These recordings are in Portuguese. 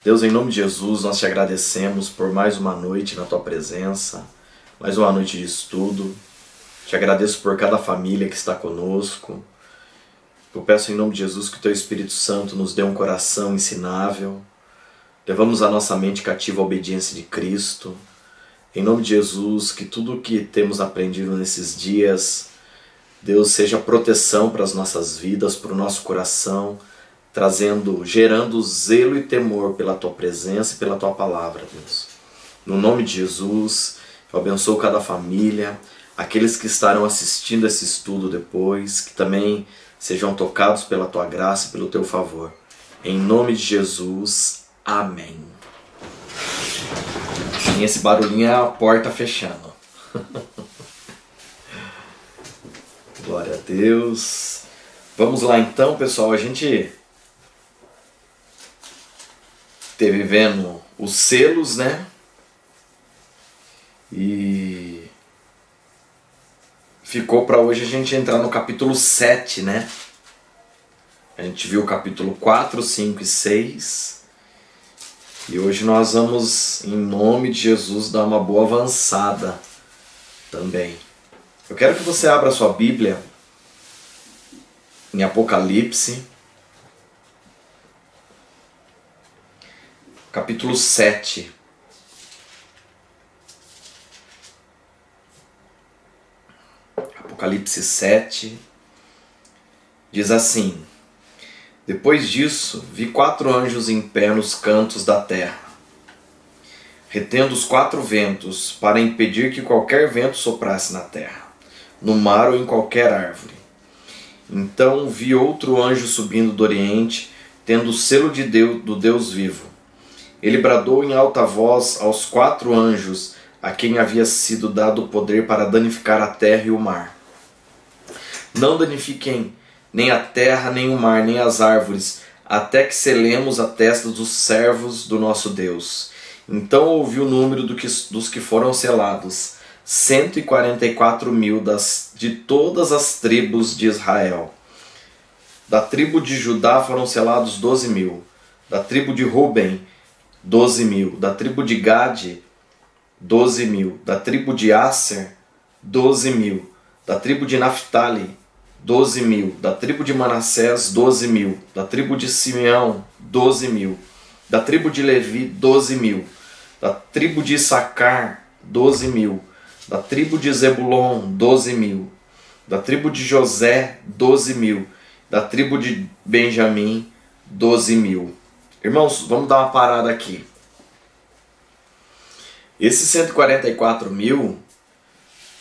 Deus, em nome de Jesus, nós te agradecemos por mais uma noite na tua presença, mais uma noite de estudo. Te agradeço por cada família que está conosco. Eu peço em nome de Jesus que o teu Espírito Santo nos dê um coração ensinável. Levamos a nossa mente cativa à obediência de Cristo. Em nome de Jesus, que tudo o que temos aprendido nesses dias, Deus, seja proteção para as nossas vidas, para o nosso coração, gerando zelo e temor pela tua presença e pela tua palavra, Deus. No nome de Jesus, eu abençoo cada família, aqueles que estarão assistindo esse estudo depois, que também sejam tocados pela tua graça e pelo teu favor. Em nome de Jesus, amém. E esse barulhinho é a porta fechando. Glória a Deus. Vamos lá então, pessoal. A gente teve vendo os selos, né? E ficou para hoje a gente entrar no capítulo 7, né? A gente viu o capítulo 4, 5 e 6. E hoje nós vamos, em nome de Jesus, dar uma boa avançada também. Eu quero que você abra a sua Bíblia em Apocalipse, capítulo 7. Apocalipse 7 diz assim: Depois disso, vi 4 anjos em pé nos cantos da terra, retendo os 4 ventos, para impedir que qualquer vento soprasse na terra, no mar ou em qualquer árvore. Então vi outro anjo subindo do oriente, tendo o selo de Deus, do Deus vivo. Ele bradou em alta voz aos 4 anjos, a quem havia sido dado o poder para danificar a terra e o mar. Não danifiquem nem a terra, nem o mar, nem as árvores, até que selemos a testa dos servos do nosso Deus. Então ouvi o número dos que foram selados, 144.000 de todas as tribos de Israel. Da tribo de Judá foram selados 12.000, da tribo de Ruben, 12.000, da tribo de Gade, 12.000, da tribo de Asser, 12.000, da tribo de Naphtali, 12.000, da tribo de Manassés, 12.000, da tribo de Simeão, 12.000, da tribo de Levi, 12.000, da tribo de Issacar, 12.000, da tribo de Zebulon, 12.000, da tribo de José, 12.000, da tribo de Benjamim, 12.000. Irmãos, vamos dar uma parada aqui. Esses 144.000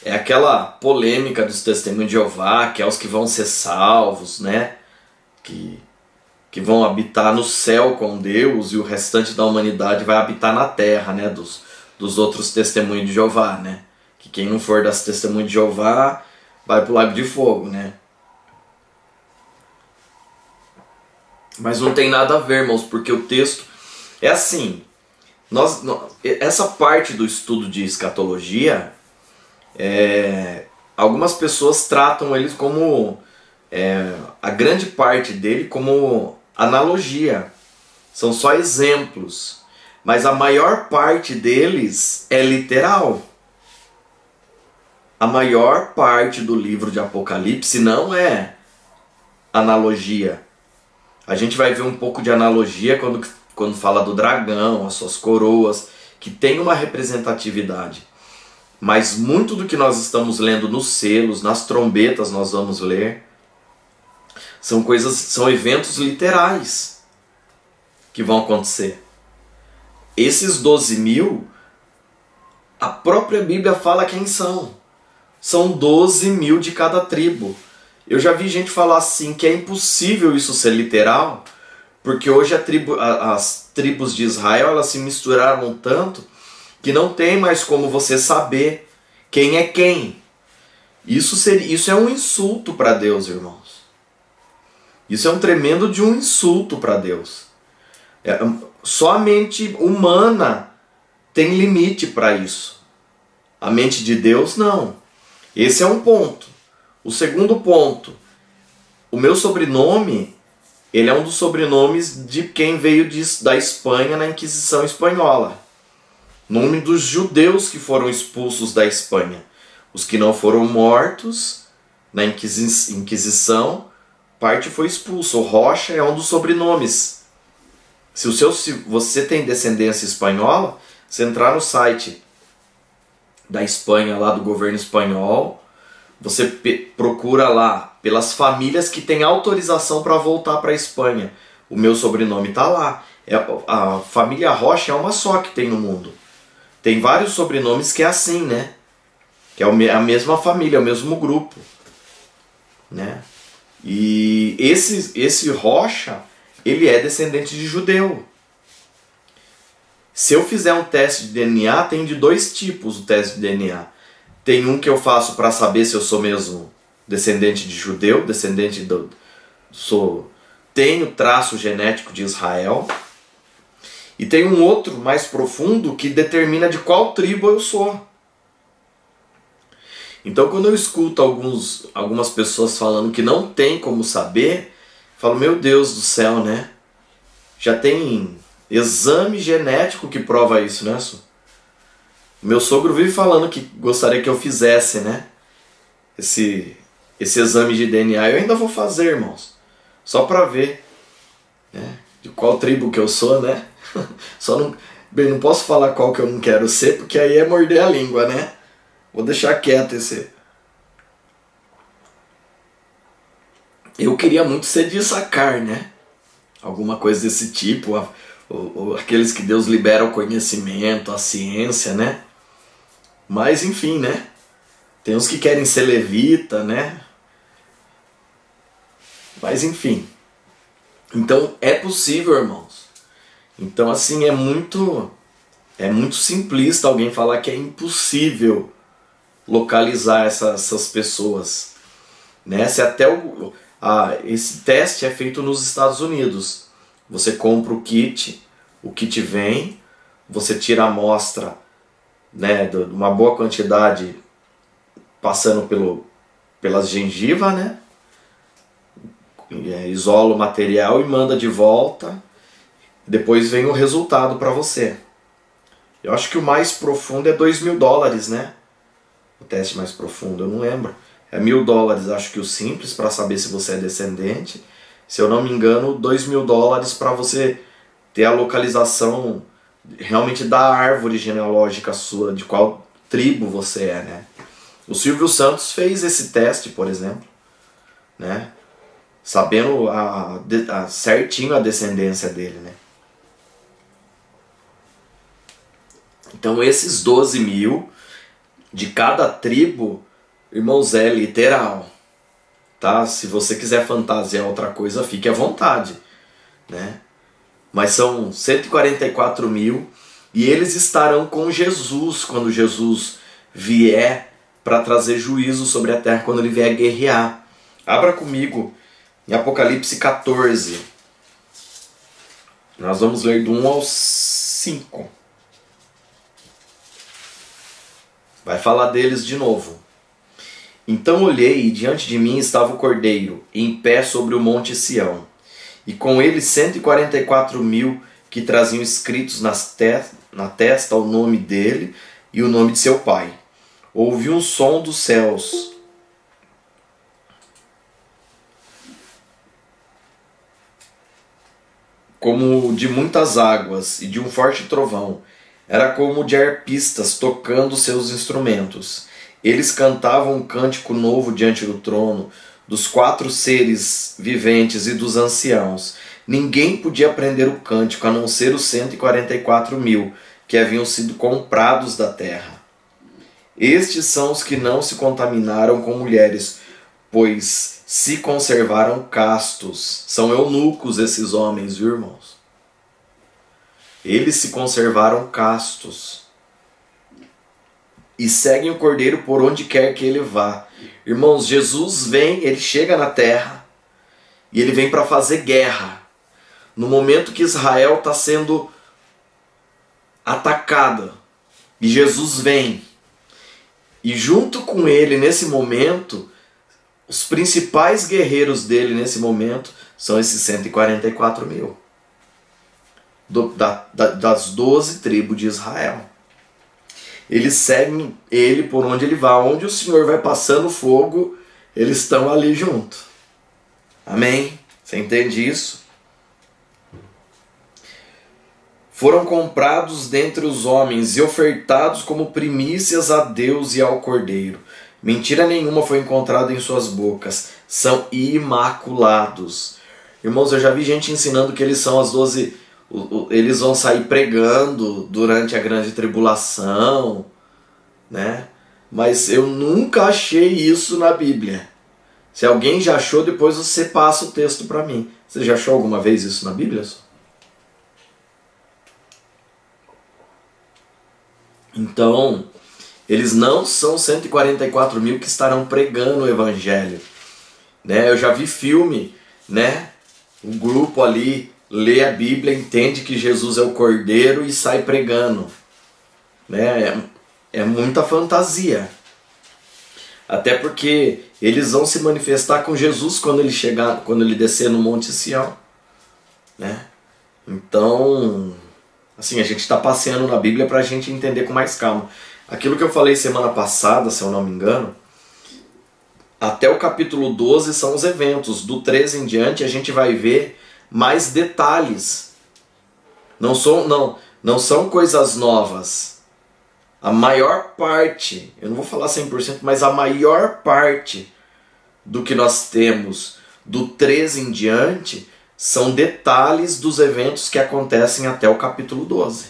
é aquela polêmica dos testemunhos de Jeová, que é os que vão ser salvos, né? Que vão habitar no céu com Deus e o restante da humanidade vai habitar na terra, né? Dos outros testemunhos de Jeová, né? Que quem não for das testemunhas de Jeová vai pro lago de fogo, né? Mas não tem nada a ver, irmãos, porque o texto é assim. Essa parte do estudo de escatologia, algumas pessoas tratam eles como, a grande parte dele como analogia. São só exemplos. Mas a maior parte deles é literal. A maior parte do livro de Apocalipse não é analogia. A gente vai ver um pouco de analogia quando fala do dragão, as suas coroas, que tem uma representatividade. Mas muito do que nós estamos lendo nos selos, nas trombetas nós vamos ler, são eventos literais que vão acontecer. Esses 12.000, a própria Bíblia fala quem são. São 12.000 de cada tribo. Eu já vi gente falar assim que é impossível isso ser literal, porque hoje as tribos de Israel elas se misturaram tanto que não tem mais como você saber quem é quem. Isso é um insulto para Deus, irmãos. Isso é um tremendo de um insulto para Deus. Só a mente humana tem limite para isso. A mente de Deus não. Esse é um ponto. O segundo ponto, o meu sobrenome ele é um dos sobrenomes de quem veio da Espanha na Inquisição Espanhola. Nome dos judeus que foram expulsos da Espanha. Os que não foram mortos na Inquisição, parte foi expulso. O Rocha é um dos sobrenomes. Se você tem descendência espanhola, você entrar no site da Espanha, lá do governo espanhol, você procura lá pelas famílias que têm autorização para voltar para a Espanha. O meu sobrenome está lá. A família Rocha é uma só que tem no mundo. Tem vários sobrenomes que é assim, né? Que é a mesma família, é o mesmo grupo, né? E esse Rocha, ele é descendente de judeu. Se eu fizer um teste de DNA, tem de dois tipos o teste de DNA. Tem um que eu faço para saber se eu sou mesmo descendente de judeu, tenho traço genético de Israel. E tem um outro mais profundo que determina de qual tribo eu sou. Então quando eu escuto algumas pessoas falando que não tem como saber, eu falo, meu Deus do céu, né? Já tem exame genético que prova isso, né? Meu sogro vive falando que gostaria que eu fizesse, né? Esse exame de DNA. Eu ainda vou fazer, irmãos. Só para ver, né? De qual tribo que eu sou, né? Não posso falar qual que eu não quero ser, porque aí é morder a língua, né? Vou deixar quieto esse. Eu queria muito ser de Issacar, né? Alguma coisa desse tipo. Aqueles que Deus libera o conhecimento, a ciência, né? Mas enfim, né? Tem uns que querem ser levita, né? Mas enfim. Então é possível, irmãos. Então assim, é muito simplista alguém falar que é impossível localizar essas pessoas, né? Se até esse teste é feito nos Estados Unidos. Você compra o kit vem, você tira a amostra, né, de uma boa quantidade passando pelas gengivas, né? Isola o material e manda de volta. Depois vem o resultado para você. Eu acho que o mais profundo é $2.000, né? O teste mais profundo, eu não lembro. É $1.000, acho que o simples, para saber se você é descendente. Se eu não me engano, $2.000 para você ter a localização realmente da árvore genealógica sua, de qual tribo você é, né? O Silvio Santos fez esse teste, por exemplo, né? Sabendo certinho a descendência dele, né? Então esses 12.000 de cada tribo, irmãos, é literal, tá? Se você quiser fantasiar outra coisa, fique à vontade, né? Mas são 144.000 e eles estarão com Jesus quando Jesus vier para trazer juízo sobre a terra, quando ele vier guerrear. Abra comigo em Apocalipse 14. Nós vamos ler do 1 ao 5. Vai falar deles de novo. Então olhei e diante de mim estava o Cordeiro, em pé sobre o monte Sião, e com ele 144.000 que traziam escritos na testa o nome dele e o nome de seu pai. Ouvi um som dos céus, como de muitas águas e de um forte trovão. Era como de arpistas tocando seus instrumentos. Eles cantavam um cântico novo diante do trono, dos 4 seres viventes e dos anciãos. Ninguém podia aprender o cântico, a não ser os 144.000 que haviam sido comprados da terra. Estes são os que não se contaminaram com mulheres, pois se conservaram castos. São eunucos esses homens, viu, irmãos? Eles se conservaram castos e seguem o Cordeiro por onde quer que ele vá. Irmãos, Jesus vem, ele chega na terra e ele vem para fazer guerra. No momento que Israel está sendo atacada, e Jesus vem, e junto com ele, nesse momento, os principais guerreiros dele nesse momento são esses 144 mil. Das 12 tribos de Israel. Eles seguem ele por onde ele vai. Onde o Senhor vai passando fogo, eles estão ali junto. Amém? Você entende isso? Foram comprados dentre os homens e ofertados como primícias a Deus e ao Cordeiro. Mentira nenhuma foi encontrada em suas bocas. São imaculados. Irmãos, eu já vi gente ensinando que eles são as 12... Eles vão sair pregando durante a grande tribulação, né? Mas eu nunca achei isso na Bíblia. Se alguém já achou, depois você passa o texto para mim. Você já achou alguma vez isso na Bíblia? Então, eles não são 144 mil que estarão pregando o Evangelho, né? Eu já vi filme, né? Um grupo ali lê a Bíblia, entende que Jesus é o Cordeiro e sai pregando, né? É muita fantasia. Até porque eles vão se manifestar com Jesus quando ele chegar, quando ele descer no Monte Sião, né? Então, assim, a gente está passeando na Bíblia para a gente entender com mais calma. Aquilo que eu falei semana passada, se eu não me engano, até o capítulo 12 são os eventos. Do 13 em diante a gente vai ver mais detalhes. Não são coisas novas. A maior parte, eu não vou falar 100%, mas a maior parte do que nós temos do 13 em diante são detalhes dos eventos que acontecem até o capítulo 12.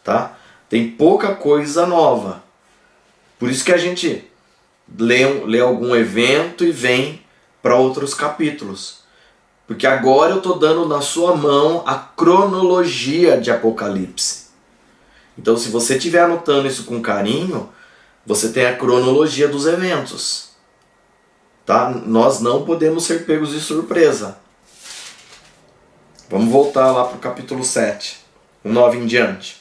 Tá? Tem pouca coisa nova. Por isso que a gente lê algum evento e vem para outros capítulos. Porque agora eu estou dando na sua mão a cronologia de Apocalipse. Então, se você estiver anotando isso com carinho, você tem a cronologia dos eventos. Tá? Nós não podemos ser pegos de surpresa. Vamos voltar lá para o capítulo 7, o 9 em diante.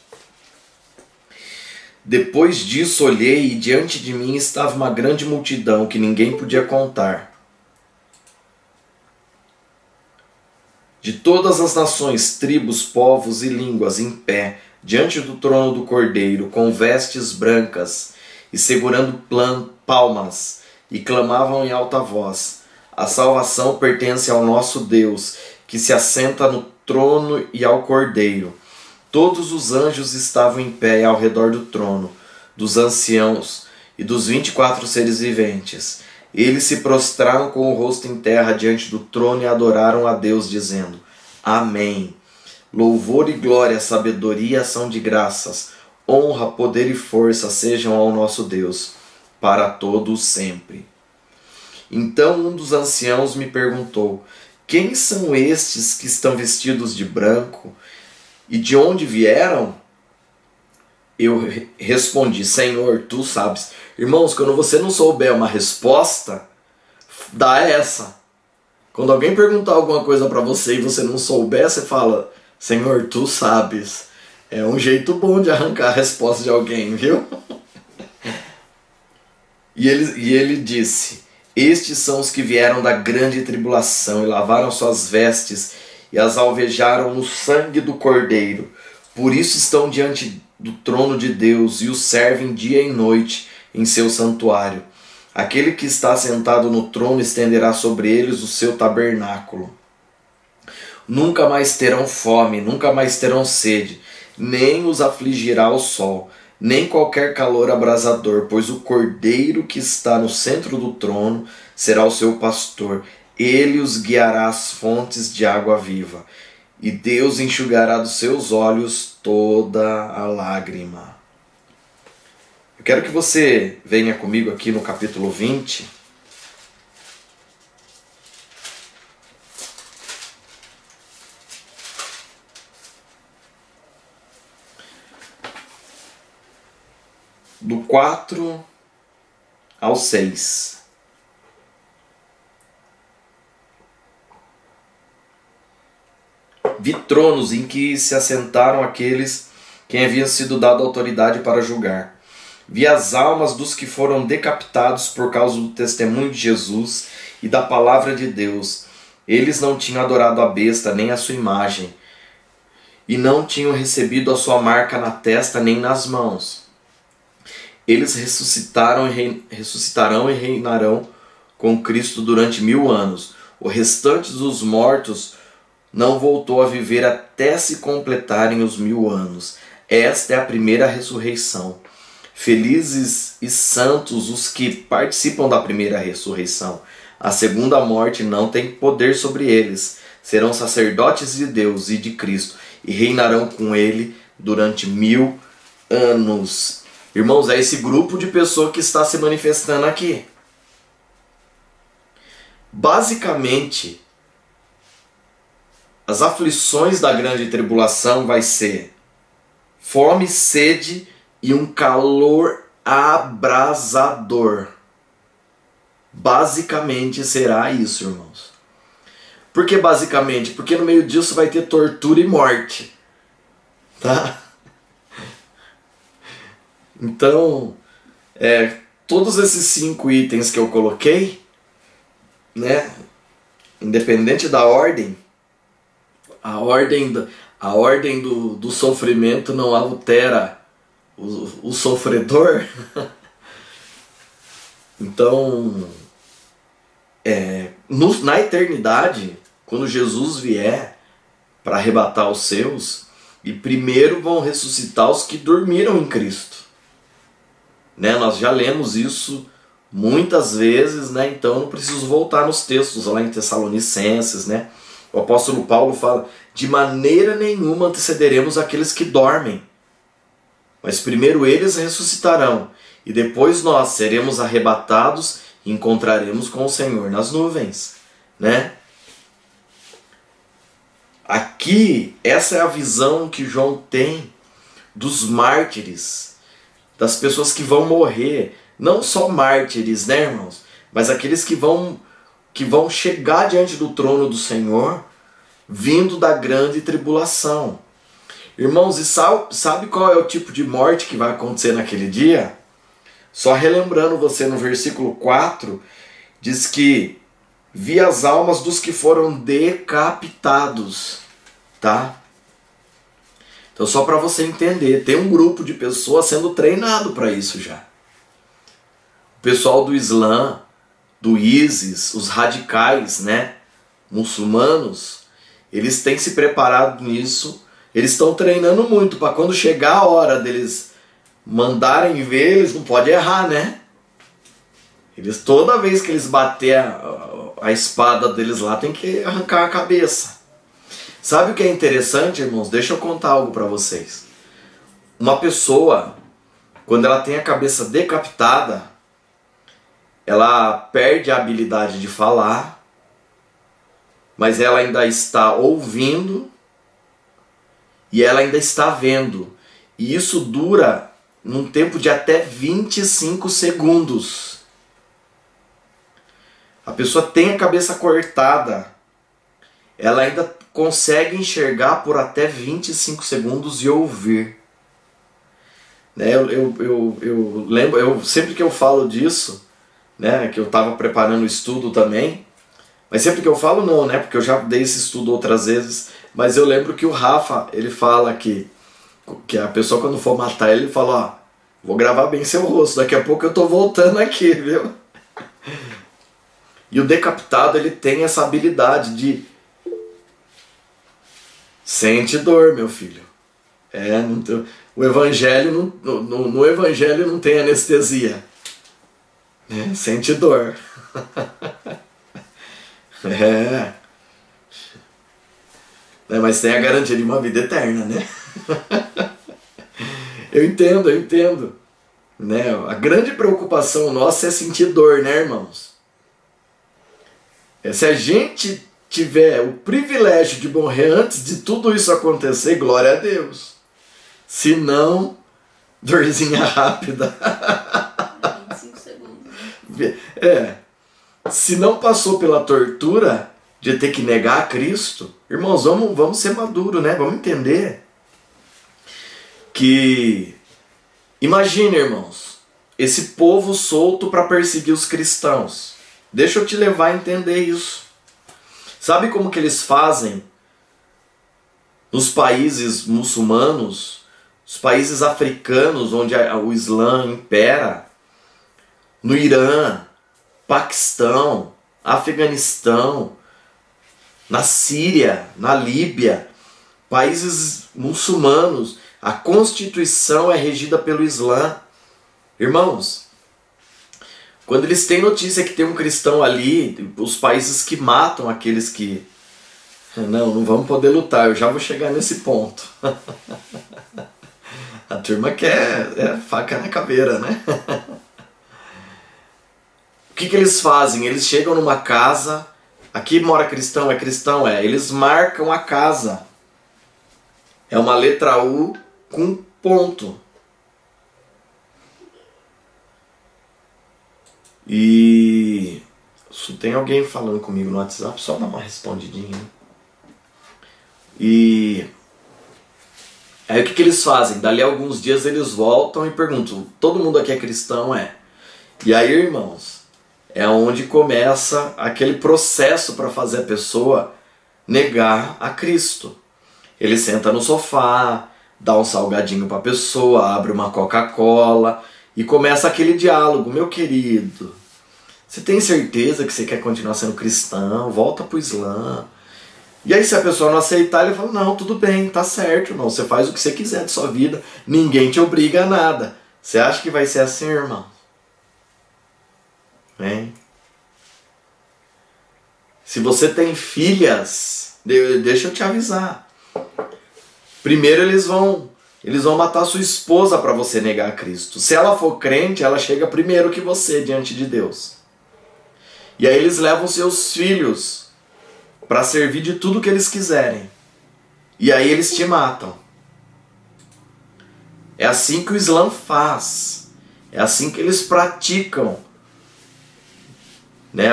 Depois disso olhei e diante de mim estava uma grande multidão que ninguém podia contar. De todas as nações, tribos, povos e línguas em pé, diante do trono do Cordeiro, com vestes brancas e segurando palmas, e clamavam em alta voz: a salvação pertence ao nosso Deus, que se assenta no trono, e ao Cordeiro. Todos os anjos estavam em pé ao redor do trono, dos anciãos e dos 24 seres viventes. Eles se prostraram com o rosto em terra diante do trono e adoraram a Deus, dizendo: Amém. Louvor e glória, sabedoria e ação de graças, honra, poder e força sejam ao nosso Deus, para todos sempre. Então um dos anciãos me perguntou: quem são estes que estão vestidos de branco e de onde vieram? Eu respondi: Senhor, tu sabes. Irmãos, quando você não souber uma resposta, dá essa. Quando alguém perguntar alguma coisa para você e você não souber, você fala: Senhor, tu sabes. É um jeito bom de arrancar a resposta de alguém, viu? E ele disse: estes são os que vieram da grande tribulação e lavaram suas vestes e as alvejaram no sangue do Cordeiro. Por isso estão diante do trono de Deus e o servem dia e noite em seu santuário. Aquele que está sentado no trono estenderá sobre eles o seu tabernáculo. Nunca mais terão fome, nunca mais terão sede, nem os afligirá o sol, nem qualquer calor abrasador, pois o Cordeiro que está no centro do trono será o seu pastor. Ele os guiará às fontes de água viva, e Deus enxugará dos seus olhos toda a lágrima. Eu quero que você venha comigo aqui no capítulo 20. Do 4 ao 6. Vi tronos em que se assentaram aqueles quem havia sido dado autoridade para julgar. Vi as almas dos que foram decapitados por causa do testemunho de Jesus e da palavra de Deus. Eles não tinham adorado a besta nem a sua imagem, e não tinham recebido a sua marca na testa nem nas mãos. Eles ressuscitarão e reinarão com Cristo durante 1000 anos. O restante dos mortos não voltou a viver até se completarem os 1000 anos. Esta é a primeira ressurreição. Felizes e santos os que participam da primeira ressurreição. A segunda morte não tem poder sobre eles. Serão sacerdotes de Deus e de Cristo e reinarão com ele durante 1000 anos. Irmãos, é esse grupo de pessoas que está se manifestando aqui. Basicamente, as aflições da grande tribulação vai ser fome, sede e um calor abrasador. Basicamente será isso, irmãos. Por que basicamente? Porque no meio disso vai ter tortura e morte. Tá? Então, todos esses 5 itens que eu coloquei, né, independente da ordem, a ordem do sofrimento não altera o sofredor. Então, na eternidade, quando Jesus vier para arrebatar os seus, e primeiro vão ressuscitar os que dormiram em Cristo. Né? Nós já lemos isso muitas vezes, né? Então não preciso voltar nos textos lá em Tessalonicenses, né? O apóstolo Paulo fala: de maneira nenhuma antecederemos aqueles que dormem, mas primeiro eles ressuscitarão, e depois nós seremos arrebatados e encontraremos com o Senhor nas nuvens, né? Aqui, essa é a visão que João tem dos mártires, das pessoas que vão morrer, não só mártires, né, irmãos, mas aqueles que vão chegar diante do trono do Senhor, vindo da grande tribulação. Irmãos, e sabe qual é o tipo de morte que vai acontecer naquele dia? Só relembrando você, no versículo 4, diz que vi as almas dos que foram decapitados, tá? Então, só para você entender, tem um grupo de pessoas sendo treinado para isso já. O pessoal do Islã, do ISIS, os radicais, né, muçulmanos, eles têm se preparado nisso, eles estão treinando muito para quando chegar a hora deles mandarem ver, eles não podem errar, né? Eles, toda vez que eles bater a espada deles lá, tem que arrancar a cabeça. Sabe o que é interessante, irmãos? Deixa eu contar algo para vocês. Uma pessoa, quando ela tem a cabeça decapitada, ela perde a habilidade de falar, mas ela ainda está ouvindo e ela ainda está vendo. E isso dura num tempo de até 25 segundos. A pessoa tem a cabeça cortada, ela ainda consegue enxergar por até 25 segundos e ouvir. Né? Eu lembro, sempre que eu falo disso, né, que eu estava preparando o estudo também, mas sempre que eu falo não, né, porque eu já dei esse estudo outras vezes, mas eu lembro que o Rafa, ele fala que a pessoa quando for matar ele fala: ó, vou gravar bem seu rosto, daqui a pouco eu tô voltando aqui, viu? E o decapitado, ele tem essa habilidade de sente dor, meu filho. O evangelho no evangelho não tem anestesia. Né? Sente dor. Mas tem a garantia de uma vida eterna, né? Eu entendo. Né? A grande preocupação nossa é sentir dor, né, irmãos? Se a gente tiver o privilégio de morrer antes de tudo isso acontecer, glória a Deus. Se não, dorzinha rápida. 25 segundos. Se não passou pela tortura de ter que negar a Cristo, irmãos, vamos ser maduros, né? Vamos entender que, imagine, irmãos, esse povo solto para perseguir os cristãos. Deixa eu te levar a entender isso. Sabe como que eles fazem nos países muçulmanos, os países africanos onde o Islã impera, no Irã, Paquistão, Afeganistão, na Síria, na Líbia, países muçulmanos, a Constituição é regida pelo Islã. Irmãos, quando eles têm notícia que tem um cristão ali, os países que matam aqueles que... Não vamos poder lutar, eu já vou chegar nesse ponto. A turma quer faca na caveira, né? O que eles fazem? Eles chegam numa casa, aqui mora cristão, é cristão? É. Eles marcam a casa. É uma letra U com ponto. E... se tem alguém falando comigo no WhatsApp, só dá uma respondidinha. E... aí o que eles fazem? Dali a alguns dias eles voltam e perguntam, todo mundo aqui é cristão? É. E aí, irmãos, é onde começa aquele processo para fazer a pessoa negar a Cristo. Ele senta no sofá, dá um salgadinho para a pessoa, abre uma Coca-Cola e começa aquele diálogo. Meu querido, você tem certeza que você quer continuar sendo cristão? Volta para o Islã. E aí se a pessoa não aceitar, ele fala, não, tudo bem, tá certo, irmão, você faz o que você quiser de sua vida, ninguém te obriga a nada. Você acha que vai ser assim, irmão? Hein? Se você tem filhas, deixa eu te avisar. Primeiro eles vão matar sua esposa para você negar a Cristo. Se ela for crente, ela chega primeiro que você diante de Deus. E aí eles levam seus filhos para servir de tudo que eles quiserem. E aí eles te matam. É assim que o Islã faz. É assim que eles praticam, né,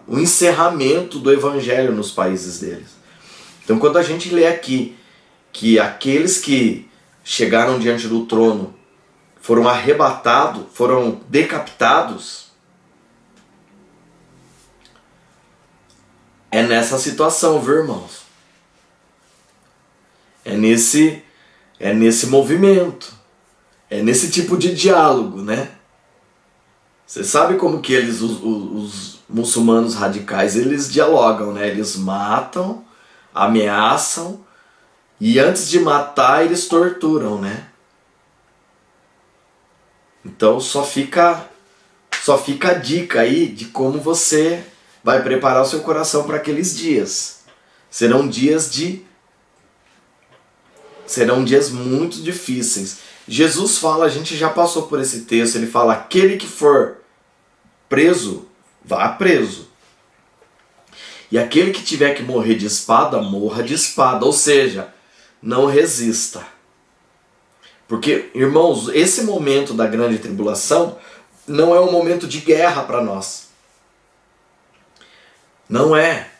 o encerramento do evangelho nos países deles. Então quando a gente lê aqui que aqueles que chegaram diante do trono foram arrebatados, foram decapitados, é nessa situação, viu, irmãos? É nesse movimento. É nesse tipo de diálogo, né? Você sabe como que eles, os muçulmanos radicais, eles dialogam, né? Eles matam, ameaçam e antes de matar eles torturam, né? Então só fica a dica aí de como você vai preparar o seu coração para aqueles dias. Serão dias muito difíceis. Jesus fala, a gente já passou por esse texto, ele fala, aquele que for preso, vá preso. E aquele que tiver que morrer de espada, morra de espada. Ou seja, não resista. Porque, irmãos, esse momento da grande tribulação não é um momento de guerra para nós. Não é.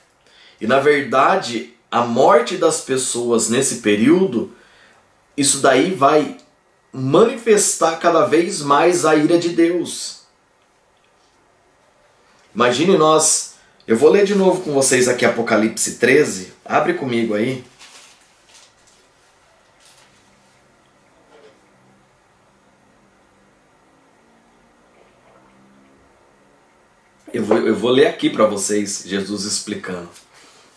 E na verdade, a morte das pessoas nesse período, isso daí vai manifestar cada vez mais a ira de Deus. Imagine nós, eu vou ler de novo com vocês aqui Apocalipse 13, abre comigo aí. Eu vou ler aqui para vocês, Jesus explicando.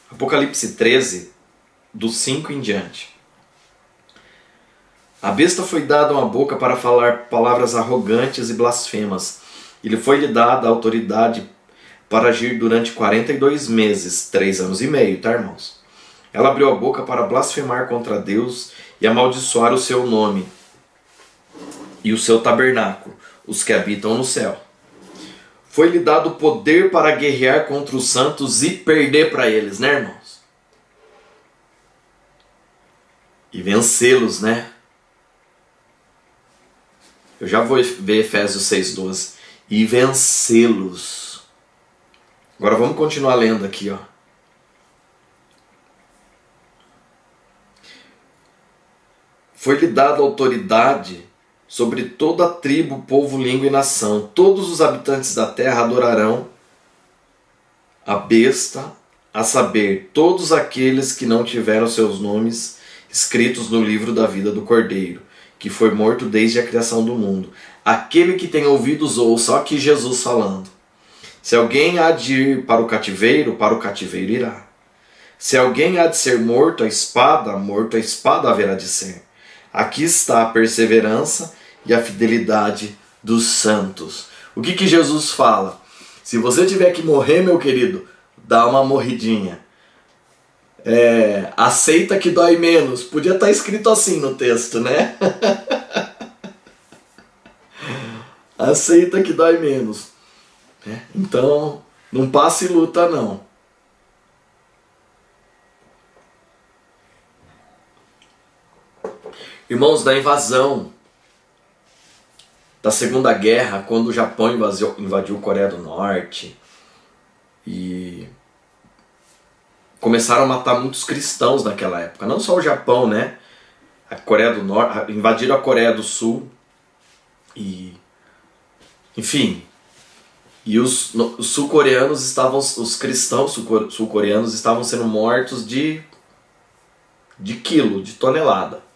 Apocalipse 13, do 5 em diante. A besta foi dada uma boca para falar palavras arrogantes e blasfemas. E lhe foi-lhe dada a autoridade para agir durante 42 meses, 3 anos e meio, tá, irmãos? Ela abriu a boca para blasfemar contra Deus e amaldiçoar o seu nome e o seu tabernáculo, os que habitam no céu. Foi-lhe dado poder para guerrear contra os santos e perder para eles, né, irmãos? E vencê-los, né? Eu já vou ver Efésios 6,12. E vencê-los. Agora vamos continuar lendo aqui, ó. Foi-lhe dada autoridade sobre toda a tribo, povo, língua e nação. Todos os habitantes da terra adorarão a besta, a saber, todos aqueles que não tiveram seus nomes escritos no livro da vida do Cordeiro, que foi morto desde a criação do mundo. Aquele que tem ouvidos ouça, ó aqui Jesus falando. Se alguém há de ir para o cativeiro irá. Se alguém há de ser morto a espada haverá de ser. Aqui está a perseverança e a fidelidade dos santos. O que Jesus fala? Se você tiver que morrer, meu querido, dá uma morridinha. Aceita que dói menos. Podia estar escrito assim no texto, né? Aceita que dói menos. Então, não passe luta, não. Irmãos, da invasão da Segunda Guerra, quando o Japão invadiu a Coreia do Norte e começaram a matar muitos cristãos naquela época. Não só o Japão, né? A Coreia do Norte, invadiram a Coreia do Sul e, enfim, e os sul-coreanos os cristãos sul-coreanos estavam sendo mortos de quilo, de tonelada.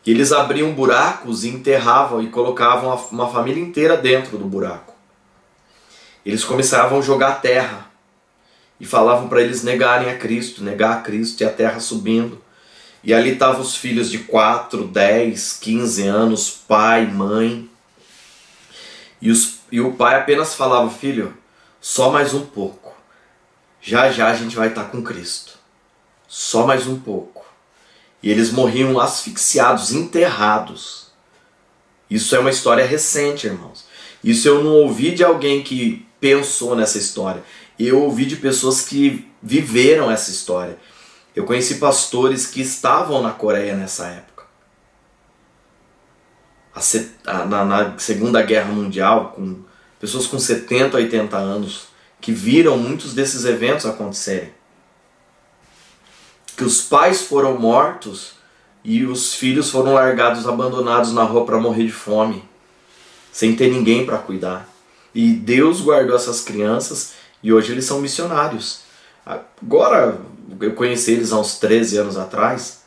E eles abriam buracos e enterravam e colocavam uma família inteira dentro do buraco. Eles começavam a jogar terra e falavam para eles negar a Cristo e a terra subindo. E ali estavam os filhos de 4, 10, 15 anos, pai, mãe. E o pai apenas falava: filho, só mais um pouco. Já já a gente vai estar com Cristo. Só mais um pouco. E eles morriam asfixiados, enterrados. Isso é uma história recente, irmãos. Isso eu não ouvi de alguém que pensou nessa história. Eu ouvi de pessoas que viveram essa história. Eu conheci pastores que estavam na Coreia nessa época. Na Segunda Guerra Mundial, com pessoas com 70, 80 anos, que viram muitos desses eventos acontecerem. Que os pais foram mortos e os filhos foram largados, abandonados na rua para morrer de fome, sem ter ninguém para cuidar. E Deus guardou essas crianças e hoje eles são missionários. Agora, eu conheci eles há uns 13 anos atrás,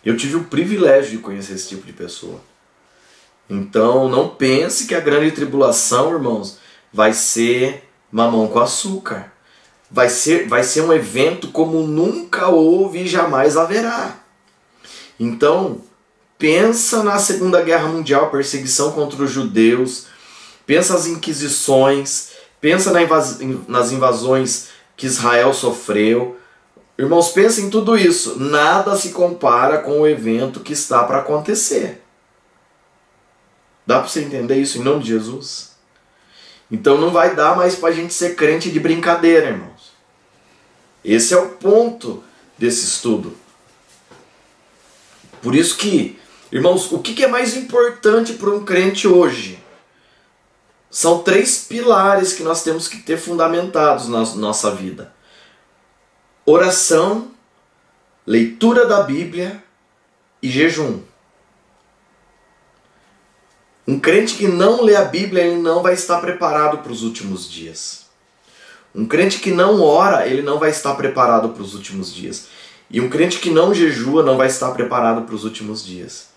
eu tive o privilégio de conhecer esse tipo de pessoa. Então não pense que a grande tribulação, irmãos, vai ser mamão com açúcar. Vai ser um evento como nunca houve e jamais haverá. Então, pensa na Segunda Guerra Mundial, perseguição contra os judeus, pensa nas inquisições, pensa nas invasões que Israel sofreu. Irmãos, pensa em tudo isso. Nada se compara com o evento que está para acontecer. Dá para você entender isso em nome de Jesus? Então não vai dar mais para a gente ser crente de brincadeira, irmãos. Esse é o ponto desse estudo. Por isso que, irmãos, o que é mais importante para um crente hoje? São 3 pilares que nós temos que ter fundamentados na nossa vida: oração, leitura da Bíblia e jejum. Um crente que não lê a Bíblia, ele não vai estar preparado para os últimos dias. Um crente que não ora, ele não vai estar preparado para os últimos dias. E um crente que não jejua não vai estar preparado para os últimos dias.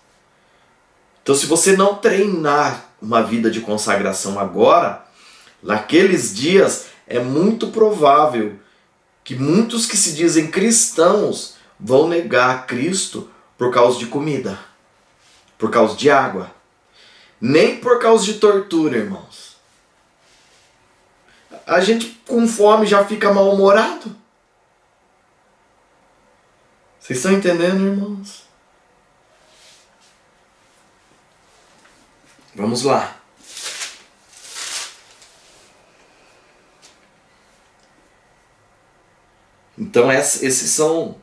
Então, se você não treinar uma vida de consagração agora, naqueles dias é muito provável que muitos que se dizem cristãos vão negar Cristo por causa de comida, por causa de água. Nem por causa de tortura, irmãos. A gente com fome já fica mal-humorado. Vocês estão entendendo, irmãos? Vamos lá. Então esses são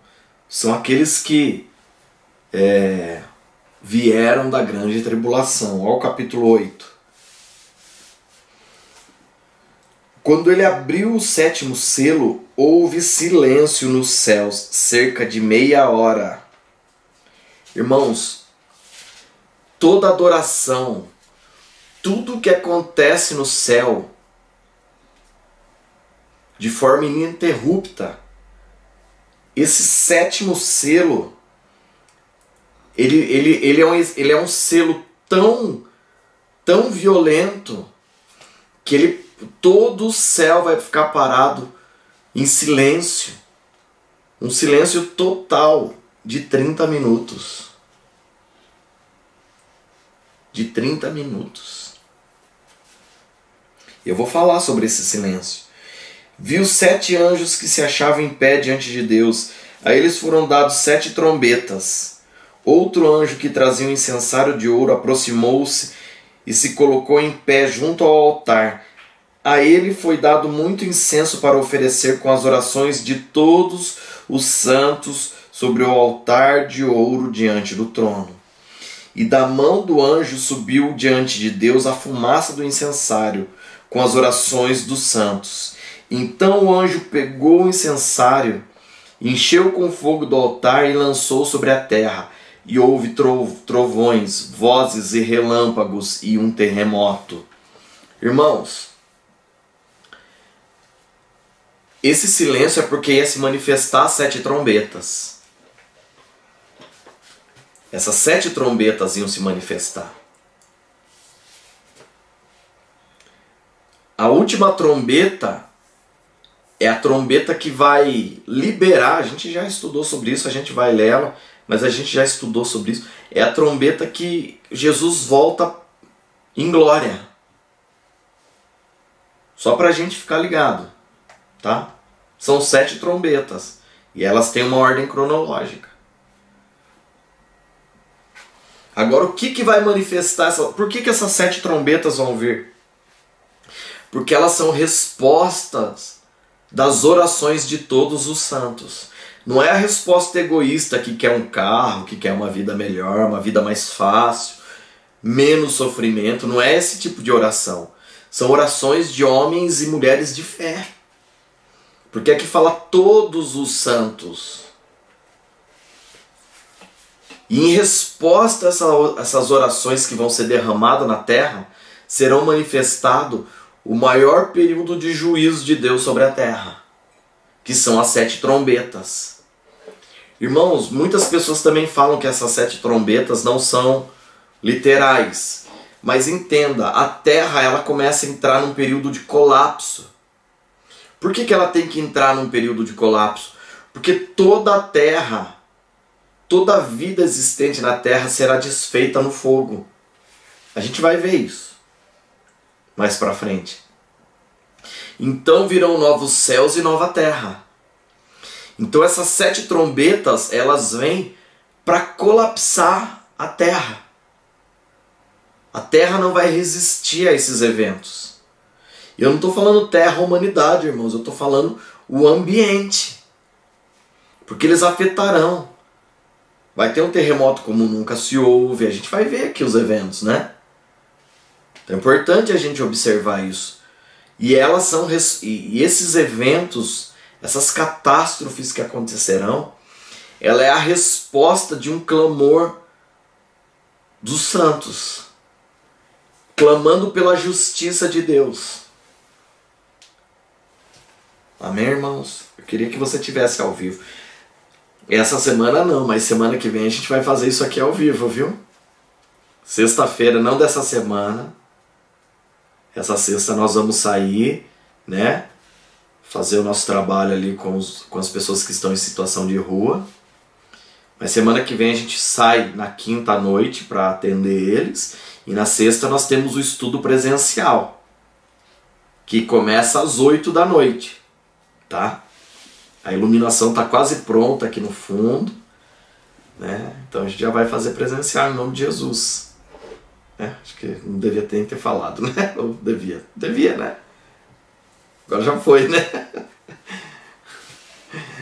aqueles que vieram da grande tribulação. Olha o capítulo 8. Quando ele abriu o 7º selo, houve silêncio nos céus, cerca de meia hora. Irmãos, toda adoração, tudo que acontece no céu, de forma ininterrupta, esse sétimo selo, ele é um selo tão violento que todo o céu vai ficar parado em silêncio. Um silêncio total de 30 minutos. De 30 minutos. Eu vou falar sobre esse silêncio. Viu 7 anjos que se achavam em pé diante de Deus. A eles foram dados 7 trombetas. Outro anjo que trazia um incensário de ouro aproximou-se e se colocou em pé junto ao altar. A ele foi dado muito incenso para oferecer com as orações de todos os santos sobre o altar de ouro diante do trono. E da mão do anjo subiu diante de Deus a fumaça do incensário com as orações dos santos. Então o anjo pegou o incensário, encheu com fogo do altar e lançou sobre a terra. E houve trovões, vozes e relâmpagos e um terremoto. Irmãos, esse silêncio é porque ia se manifestar 7 trombetas. Essas 7 trombetas iam se manifestar. A última trombeta é a trombeta que vai liberar. A gente já estudou sobre isso, a gente vai ler ela, mas a gente já estudou sobre isso. É a trombeta que Jesus volta em glória. Só para a gente ficar ligado, tá? São 7 trombetas e elas têm uma ordem cronológica. Agora, o que vai manifestar essa... Por que essas 7 trombetas vão vir? Porque elas são respostas das orações de todos os santos. Não é a resposta egoísta que quer um carro, que quer uma vida melhor, uma vida mais fácil, menos sofrimento. Não é esse tipo de oração. São orações de homens e mulheres de fé. Porque aqui fala todos os santos. E em resposta a essas orações que vão ser derramadas na terra, serão manifestado o maior período de juízo de Deus sobre a terra, que são as 7 trombetas. Irmãos, muitas pessoas também falam que essas 7 trombetas não são literais. Mas entenda, a terra ela começa a entrar num período de colapso. Por que ela tem que entrar num período de colapso? Porque toda a terra, toda a vida existente na terra será desfeita no fogo. A gente vai ver isso mais pra frente. Então virão novos céus e nova terra. Então essas 7 trombetas, elas vêm para colapsar a terra. A terra não vai resistir a esses eventos. E eu não estou falando terra, humanidade, irmãos. Eu estou falando o ambiente. Porque eles afetarão. Vai ter um terremoto como nunca se houve. A gente vai ver aqui os eventos, né? Então é importante a gente observar isso. E elas são e esses eventos, essas catástrofes que acontecerão, ela é a resposta de um clamor dos santos, clamando pela justiça de Deus. Amém, irmãos? Eu queria que você estivesse ao vivo. Essa semana não, mas semana que vem a gente vai fazer isso aqui ao vivo, viu? Sexta-feira, não dessa semana. Essa sexta nós vamos sair, né? Fazer o nosso trabalho ali com as pessoas que estão em situação de rua. Mas semana que vem a gente sai na quinta à noite para atender eles. E na sexta nós temos o estudo presencial, que começa às 8 da noite, tá? A iluminação está quase pronta aqui no fundo, né? Então a gente já vai fazer presencial em nome de Jesus. Acho que não devia ter falado, né? Ou devia? Devia, né? Agora já foi, né?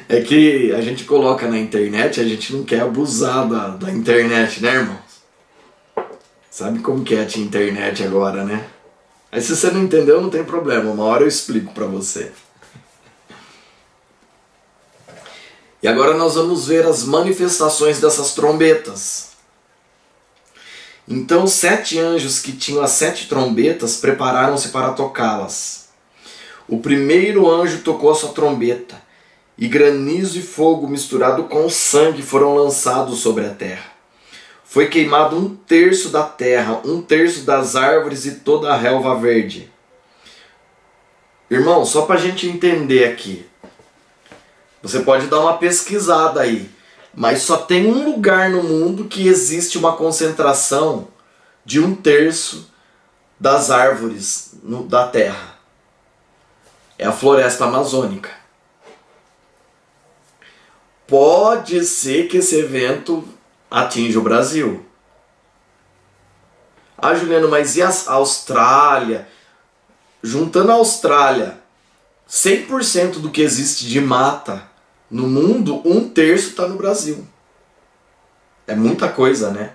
É que a gente coloca na internet, a gente não quer abusar da internet, né, irmãos? Sabe como que é a internet agora, né? Aí se você não entendeu, não tem problema. Uma hora eu explico pra você. E agora nós vamos ver as manifestações dessas trombetas. Então 7 anjos que tinham as 7 trombetas prepararam-se para tocá-las. O primeiro anjo tocou a sua trombeta, e granizo e fogo misturado com sangue foram lançados sobre a terra. Foi queimado 1/3 da terra, 1/3 das árvores e toda a relva verde. Irmão, só para a gente entender aqui, você pode dar uma pesquisada aí, mas só tem um lugar no mundo que existe uma concentração de 1/3 das árvores da terra. É a floresta amazônica. Pode ser que esse evento atinja o Brasil. Ah, Juliano, mas e a Austrália? Juntando a Austrália, 100% do que existe de mata no mundo, 1/3 está no Brasil. É muita coisa, né?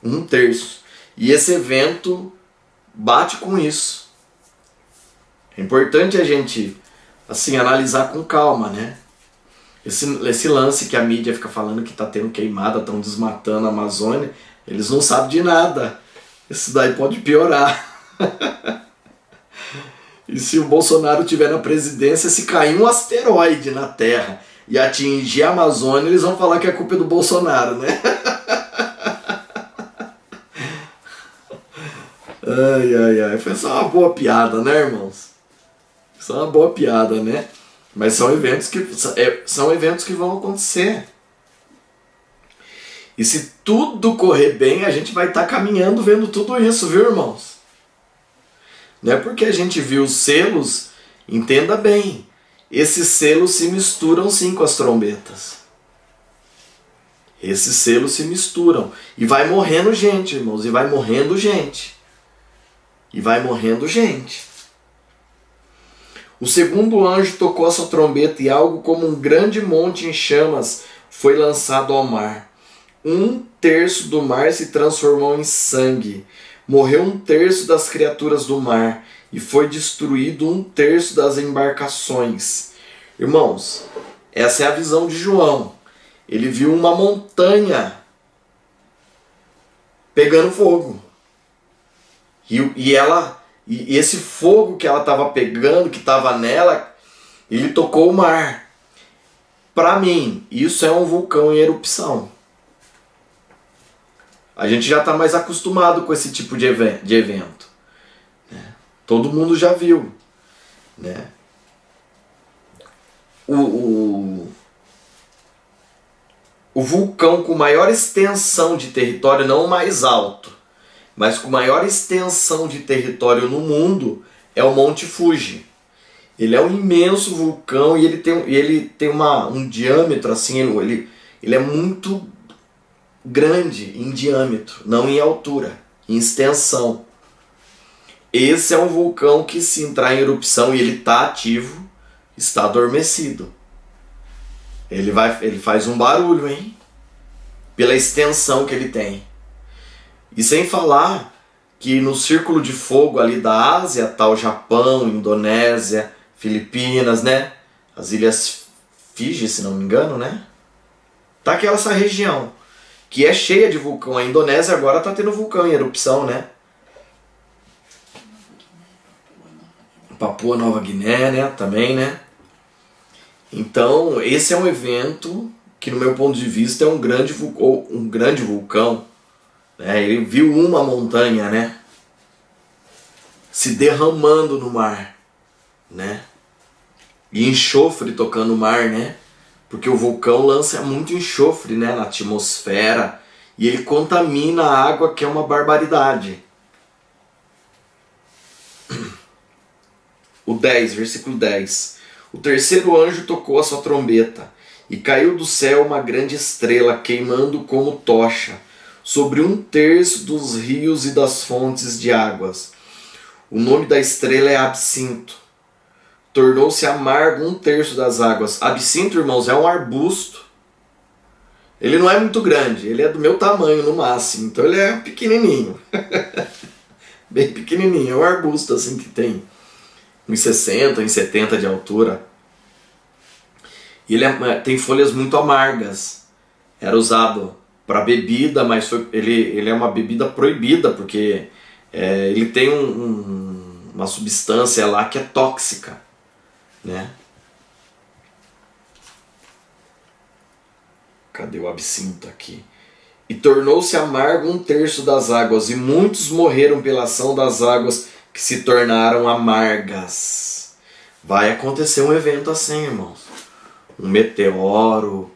1/3. E esse evento bate com isso. É importante a gente, assim, analisar com calma, né? Esse lance que a mídia fica falando que está tendo queimada, estão desmatando a Amazônia, eles não sabem de nada. Isso daí pode piorar. E se o Bolsonaro estiver na presidência, se cair um asteroide na Terra e atingir a Amazônia, eles vão falar que a culpa é do Bolsonaro, né? Ai. Foi só uma boa piada, né, irmãos? Só uma boa piada, né? Mas são eventos que vão acontecer. E se tudo correr bem, a gente vai estar caminhando vendo tudo isso, viu, irmãos? Não é porque a gente viu os selos, entenda bem, esses selos se misturam sim com as trombetas. Esses selos se misturam. E vai morrendo gente, irmãos, e vai morrendo gente. E vai morrendo gente. O segundo anjo tocou a sua trombeta e algo como um grande monte em chamas foi lançado ao mar. 1/3 do mar se transformou em sangue. Morreu 1/3 das criaturas do mar e foi destruído 1/3 das embarcações. Irmãos, essa é a visão de João. Ele viu uma montanha pegando fogo. E esse fogo que ela estava pegando, que estava nela, ele tocou o mar. Para mim, isso é um vulcão em erupção. A gente já está mais acostumado com esse tipo de evento. Né? Todo mundo já viu. Né? O vulcão com maior extensão de território, não o mais alto, mas com maior extensão de território no mundo, é o Monte Fuji. Ele é um imenso vulcão e ele tem um diâmetro assim, ele é muito grande em diâmetro, não em altura, em extensão. Esse é um vulcão que, se entrar em erupção e ele está ativo, está adormecido. Ele faz um barulho, hein? Pela extensão que ele tem. E sem falar que no círculo de fogo ali da Ásia está o Japão, Indonésia, Filipinas, né? As ilhas Fiji, se não me engano, né? Tá aquela essa região que é cheia de vulcão. A Indonésia agora está tendo vulcão em erupção, né? Papua Nova Guiné, né? Também, né? Então, esse é um evento que, no meu ponto de vista, é um grande vulcão. Né? Ele viu uma montanha, né? Se derramando no mar, né? E enxofre tocando o mar, né? Porque o vulcão lança muito enxofre, né, na atmosfera e ele contamina a água, que é uma barbaridade. O 10, versículo 10. O terceiro anjo tocou a sua trombeta e caiu do céu uma grande estrela queimando como tocha sobre 1/3 dos rios e das fontes de águas. O nome da estrela é Absinto. Tornou-se amargo 1/3 das águas. Absinto, irmãos, é um arbusto. Ele não é muito grande, ele é do meu tamanho no máximo, então ele é pequenininho. Bem pequenininho, é um arbusto assim que tem uns 60, uns 70 de altura. E ele tem folhas muito amargas. Era usado para bebida, mas ele é uma bebida proibida, porque ele tem uma substância lá que é tóxica, né? Cadê o absinto aqui? E tornou-se amargo 1/3 das águas, e muitos morreram pela ação das águas que se tornaram amargas. Vai acontecer um evento assim, irmãos. Um meteoro,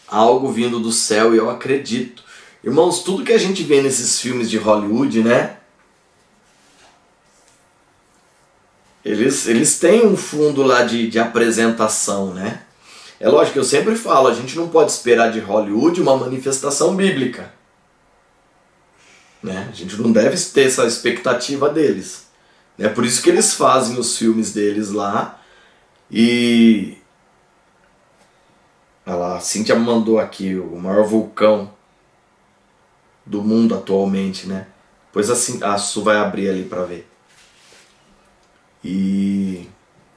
algo vindo do céu, e eu acredito. Irmãos, tudo que a gente vê nesses filmes de Hollywood, né? Eles têm um fundo lá de apresentação, né? É lógico que eu sempre falo, a gente não pode esperar de Hollywood uma manifestação bíblica, né? A gente não deve ter essa expectativa deles. É por isso que eles fazem os filmes deles lá. E... olha lá, a Cíntia mandou aqui o maior vulcão do mundo atualmente, né? Pois assim, a Su vai abrir ali para ver. E...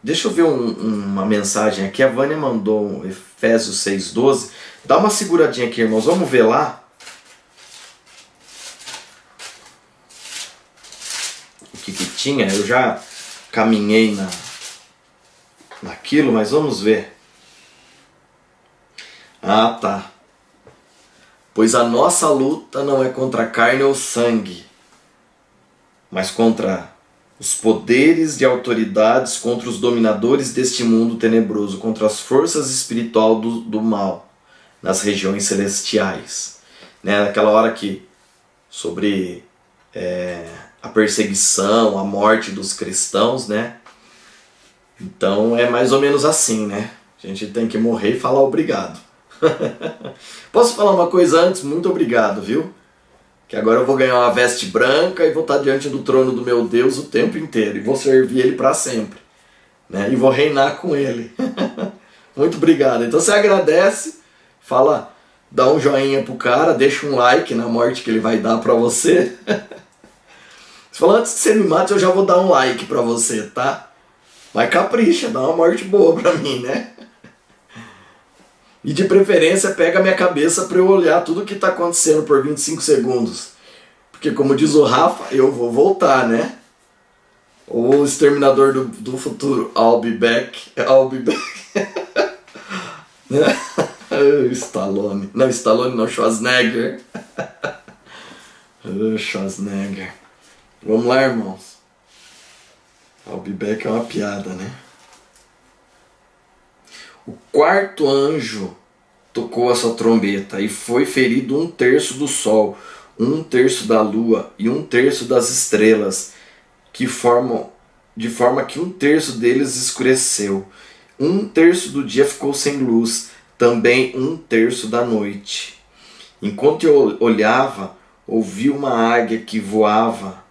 deixa eu ver uma mensagem aqui. A Vânia mandou Efésios 6,12. Dá uma seguradinha aqui, irmãos. Vamos ver lá. O que tinha. Eu já caminhei naquilo, mas vamos ver. Ah, tá. Pois a nossa luta não é contra a carne ou sangue, mas contra os poderes de autoridades, contra os dominadores deste mundo tenebroso, contra as forças espirituais do mal nas regiões celestiais. Né? Naquela hora que sobre a perseguição, a morte dos cristãos, né? Então é mais ou menos assim, né? A gente tem que morrer e falar obrigado. Posso falar uma coisa antes? Muito obrigado, viu? Que agora eu vou ganhar uma veste branca e vou estar diante do trono do meu Deus o tempo inteiro. E vou servir Ele para sempre. Né? E vou reinar com Ele. Muito obrigado. Então você agradece, fala, dá um joinha pro cara, deixa um like na morte que ele vai dar para você. Você fala, antes que você me mate eu já vou dar um like para você, tá? Mas capricha, dá uma morte boa para mim, né? E de preferência pega a minha cabeça para eu olhar tudo que está acontecendo por 25 segundos. Porque como diz o Rafa, eu vou voltar, né? O Exterminador do Futuro, I'll be back. Stallone. Não, Stallone não, Schwarzenegger. Schwarzenegger. Vamos lá, irmãos. I'll be back é uma piada, né? O 4º anjo tocou a sua trombeta e foi ferido 1/3 do sol, 1/3 da lua e 1/3 das estrelas, de forma que 1/3 deles escureceu. 1/3 do dia ficou sem luz, também 1/3 da noite. Enquanto eu olhava, ouvi uma águia que voava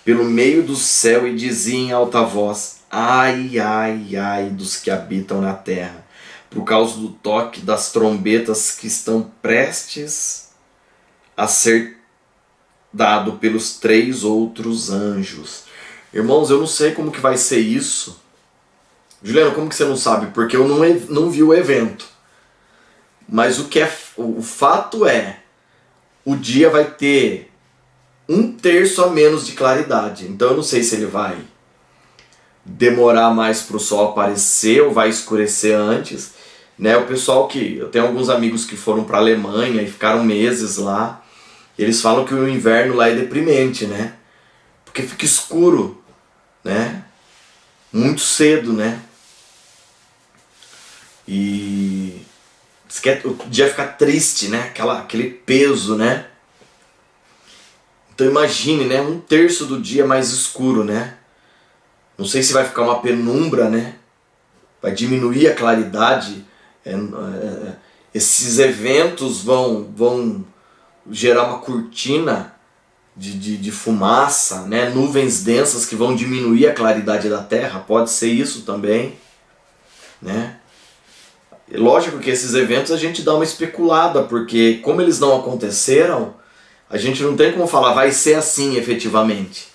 pelo meio do céu e dizia em alta voz: ai, ai, ai dos que habitam na terra, por causa do toque das trombetas que estão prestes a ser dado pelos 3 outros anjos. Irmãos, eu não sei como que vai ser isso. Juliano, como que você não sabe? Porque eu não vi o evento. Mas o fato é, o dia vai ter 1/3 a menos de claridade. Então eu não sei se ele vai demorar mais para o sol aparecer ou vai escurecer antes, né? O pessoal eu tenho alguns amigos que foram para a Alemanha e ficaram meses lá, eles falam que o inverno lá é deprimente, né? Porque fica escuro, né? Muito cedo, né? E diz que o dia fica triste, né? Aquele peso, né? Então imagine, né? 1/3 do dia mais escuro, né? Não sei se vai ficar uma penumbra, né? Vai diminuir a claridade. Esses eventos vão gerar uma cortina de fumaça, né? Nuvens densas que vão diminuir a claridade da Terra. Pode ser isso também, né? Lógico que esses eventos a gente dá uma especulada, porque como eles não aconteceram, a gente não tem como falar, vai ser assim efetivamente.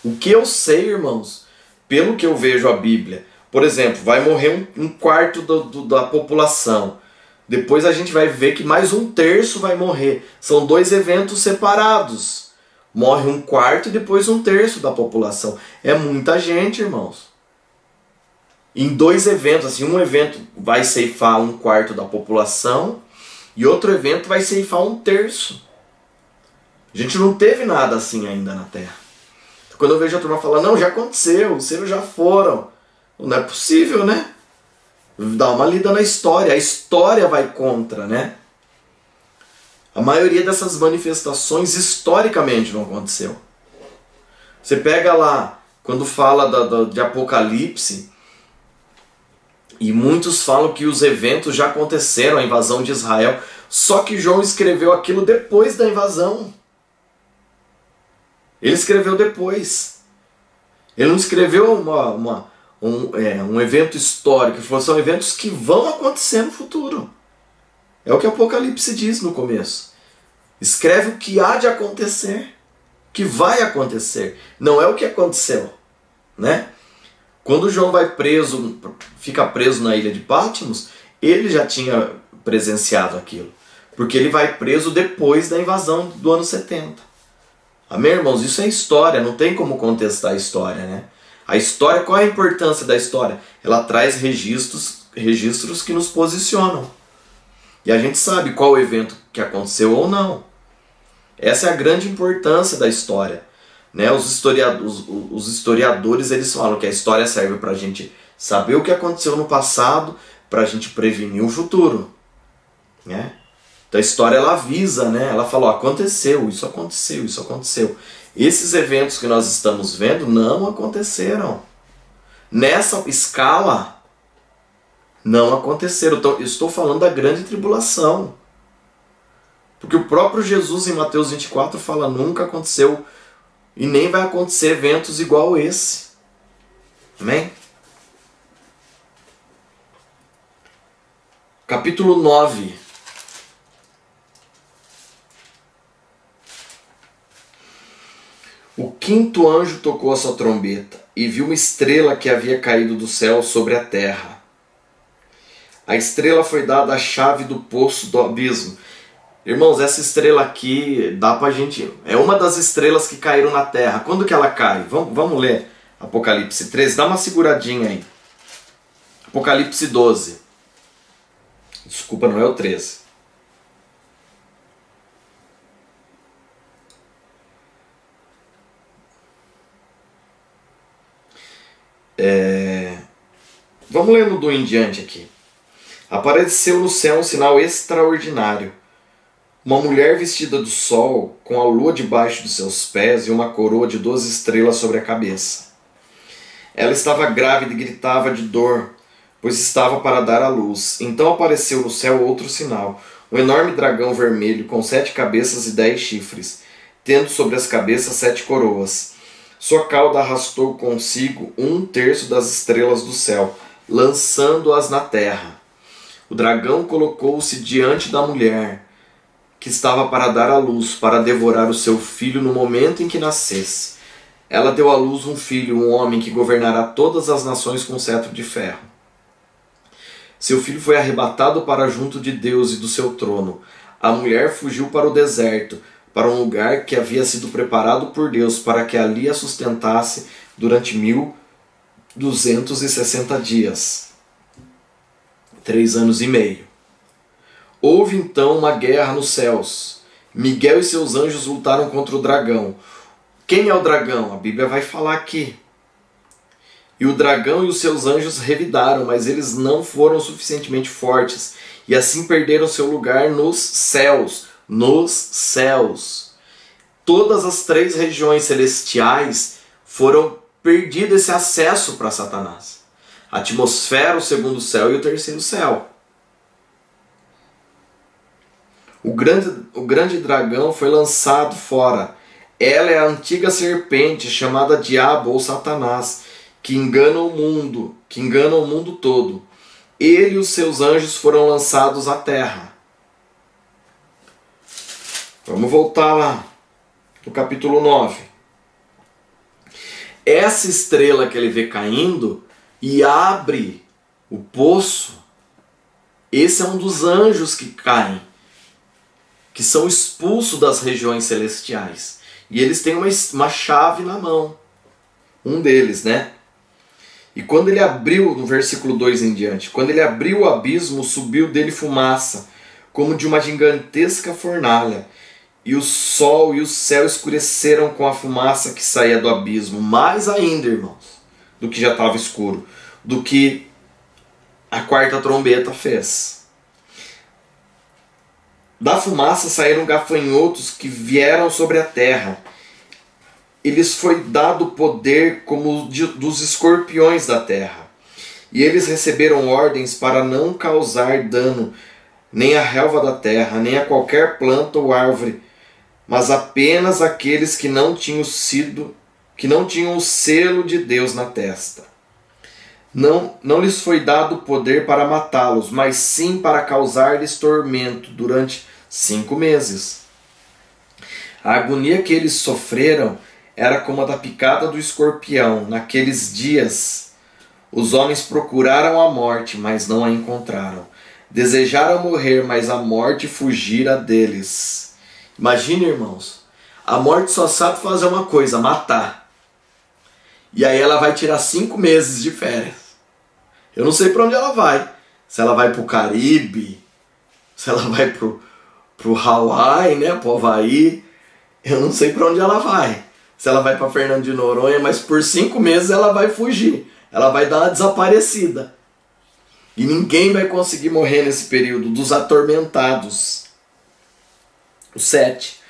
O que eu sei, irmãos, pelo que eu vejo a Bíblia, por exemplo, vai morrer 1/4 da população. Depois a gente vai ver que mais 1/3 vai morrer. São 2 eventos separados. Morre 1/4 e depois 1/3 da população. É muita gente, irmãos. Em 2 eventos, assim, um evento vai ceifar 1/4 da população e outro evento vai ceifar 1/3. A gente não teve nada assim ainda na Terra. Então, quando eu vejo a turma falar, não, já aconteceu, os seres já foram. Não é possível, né? Dá uma lida na história. A história vai contra, né? A maioria dessas manifestações historicamente não aconteceu. Você pega lá, quando fala de Apocalipse, e muitos falam que os eventos já aconteceram, a invasão de Israel, só que João escreveu aquilo depois da invasão. Ele escreveu depois. Ele não escreveu um evento histórico, são eventos que vão acontecer no futuro. É o que Apocalipse diz no começo. Escreve o que há de acontecer, que vai acontecer. Não é o que aconteceu, né? Quando João vai preso, fica preso na ilha de Patmos, ele já tinha presenciado aquilo. Porque ele vai preso depois da invasão do ano 70. Amém, irmãos? Isso é história, não tem como contestar a história, né? A história, qual é a importância da história? Ela traz registros que nos posicionam. E a gente sabe qual evento que aconteceu ou não. Essa é a grande importância da história. Né? Os historiadores eles falam que a história serve para a gente saber o que aconteceu no passado, para a gente prevenir o futuro. Né? Então a história ela avisa, né? Ela fala, ó, aconteceu, isso aconteceu, isso aconteceu. Esses eventos que nós estamos vendo não aconteceram. Nessa escala, não aconteceram. Então, eu estou falando da grande tribulação. Porque o próprio Jesus em Mateus 24 fala, nunca aconteceu e nem vai acontecer eventos igual esse. Amém? Capítulo 9. O 5º anjo tocou a sua trombeta e viu uma estrela que havia caído do céu sobre a terra. A estrela foi dada a chave do poço do abismo. Irmãos, essa estrela aqui dá pra gente... É uma das estrelas que caíram na terra. Quando que ela cai? Vamos ler Apocalipse 13. Dá uma seguradinha aí. Apocalipse 12. Desculpa, não é o 13. Vamos lendo do em diante aqui. Apareceu no céu um sinal extraordinário. Uma mulher vestida do sol, com a lua debaixo dos seus pés e uma coroa de 12 estrelas sobre a cabeça. Ela estava grávida e gritava de dor, pois estava para dar à luz. Então apareceu no céu outro sinal, um enorme dragão vermelho com 7 cabeças e 10 chifres, tendo sobre as cabeças 7 coroas. Sua cauda arrastou consigo 1/3 das estrelas do céu, lançando-as na terra. O dragão colocou-se diante da mulher, que estava para dar à luz, para devorar o seu filho no momento em que nascesse. Ela deu à luz um filho, um homem que governará todas as nações com cetro de ferro. Seu filho foi arrebatado para junto de Deus e do seu trono. A mulher fugiu para o deserto, para um lugar que havia sido preparado por Deus, para que ali a sustentasse durante 1260 dias. 3 anos e meio. Houve então uma guerra nos céus. Miguel e seus anjos lutaram contra o dragão. Quem é o dragão? A Bíblia vai falar aqui. E o dragão e os seus anjos revidaram, mas eles não foram suficientemente fortes, e assim perderam seu lugar nos céus. Nos céus. Todas as 3 regiões celestiais foram perdido esse acesso para Satanás. A atmosfera, o 2º céu e o 3º céu. O grande dragão foi lançado fora. Ela é a antiga serpente chamada Diabo ou Satanás, que engana o mundo todo. Ele e os seus anjos foram lançados à terra. Vamos voltar lá, no capítulo 9. Essa estrela que ele vê caindo e abre o poço, Esse é um dos anjos que caem, que são expulsos das regiões celestiais. E eles têm uma chave na mão. Um deles, né? E quando ele abriu, no versículo 2 em diante, quando ele abriu o abismo, subiu dele fumaça, como de uma gigantesca fornalha. E o sol e o céu escureceram com a fumaça que saía do abismo. Mais ainda, irmãos, do que já estava escuro, do que a quarta trombeta fez. Da fumaça saíram gafanhotos que vieram sobre a terra. Eles foi dado poder como dos escorpiões da terra. E eles receberam ordens para não causar dano nem à relva da terra, nem a qualquer planta ou árvore, mas apenas aqueles que não tinham o selo de Deus na testa. Não lhes foi dado poder para matá-los, mas sim para causar-lhes tormento durante 5 meses. A agonia que eles sofreram era como a da picada do escorpião. Naqueles dias, os homens procuraram a morte, mas não a encontraram. Desejaram morrer, mas a morte fugira deles. Imagine, irmãos, a morte só sabe fazer uma coisa, matar. E aí ela vai tirar 5 meses de férias. Eu não sei para onde ela vai. Se ela vai para o Caribe, se ela vai para o Hawaii, né, para o Havaí. Eu não sei para onde ela vai. Se ela vai para Fernando de Noronha, mas por 5 meses ela vai fugir. Ela vai dar uma desaparecida. E ninguém vai conseguir morrer nesse período dos atormentados. O 7.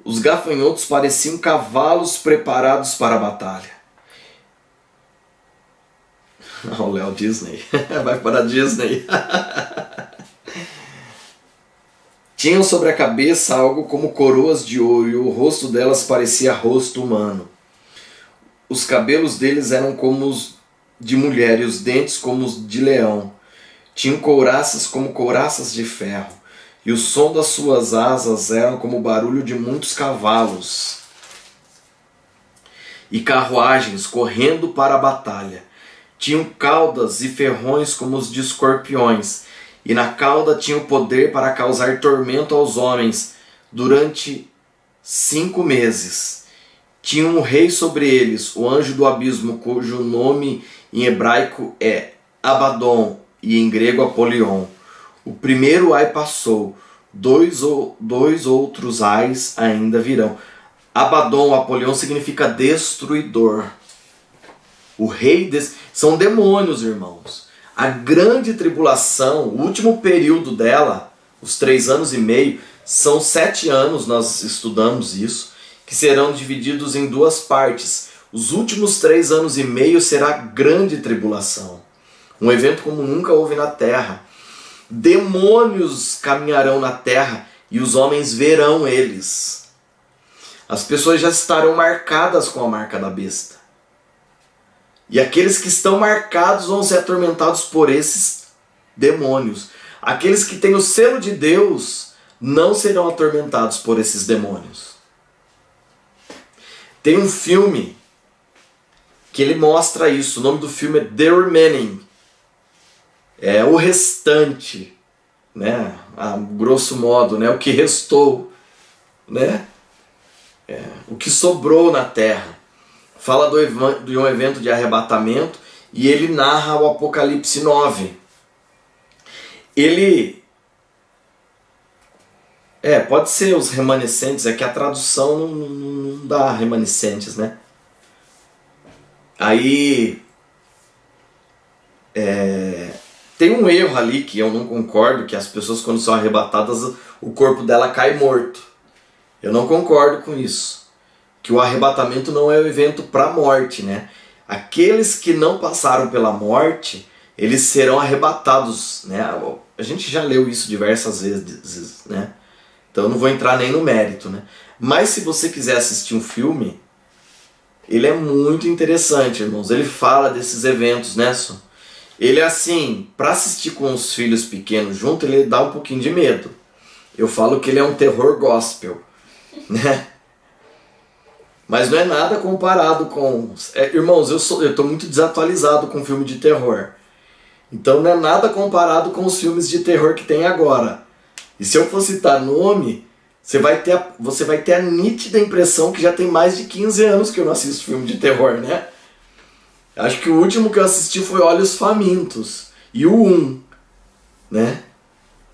Os gafanhotos pareciam cavalos preparados para a batalha. O Léo Disney. Vai para a Disney. Tinham sobre a cabeça algo como coroas de ouro, e o rosto delas parecia rosto humano. Os cabelos deles eram como os de mulher, e os dentes como os de leão. Tinham couraças como couraças de ferro, e o som das suas asas era como o barulho de muitos cavalos. E carruagens correndo para a batalha. Tinham caudas e ferrões como os de escorpiões, e na cauda tinham poder para causar tormento aos homens durante 5 meses. Tinha um rei sobre eles, o anjo do abismo, cujo nome em hebraico é Abaddon e em grego Apolion. O primeiro ai passou, dois outros ais ainda virão. Abaddon, Apolion, significa destruidor. O rei são demônios, irmãos. A grande tribulação, o último período dela, os 3 anos e meio, são 7 anos, nós estudamos isso, que serão divididos em 2 partes. Os últimos 3 anos e meio será a grande tribulação. Um evento como nunca houve na terra. Demônios caminharão na terra e os homens verão eles. As pessoas já estarão marcadas com a marca da besta. E aqueles que estão marcados vão ser atormentados por esses demônios. Aqueles que têm o selo de Deus não serão atormentados por esses demônios. Tem um filme que ele mostra isso. O nome do filme é The Remaining. É o restante, né? A grosso modo, né? O que restou, né? O que sobrou na terra. Fala de um evento de arrebatamento e ele narra o Apocalipse 9. Ele... pode ser os remanescentes, é que a tradução não dá remanescentes, né? Aí... tem um erro ali que eu não concordo, que as pessoas quando são arrebatadas, o corpo dela cai morto. Eu não concordo com isso. Que o arrebatamento não é o evento para a morte, né? Aqueles que não passaram pela morte, eles serão arrebatados, né? A gente já leu isso diversas vezes, né? Então eu não vou entrar nem no mérito, né? Mas se você quiser assistir um filme, ele é muito interessante, irmãos. Ele fala desses eventos, né? Ele é assim, para assistir com os filhos pequenos junto, ele dá um pouquinho de medo. Eu falo que ele é um terror gospel, né? Mas não é nada comparado com... irmãos, eu estou muito desatualizado com filme de terror. Então não é nada comparado com os filmes de terror que tem agora. E se eu for citar nome, você vai ter a nítida impressão que já tem mais de 15 anos que eu não assisto filme de terror, né? Acho que o último que eu assisti foi Olhos Famintos. E o 1, né?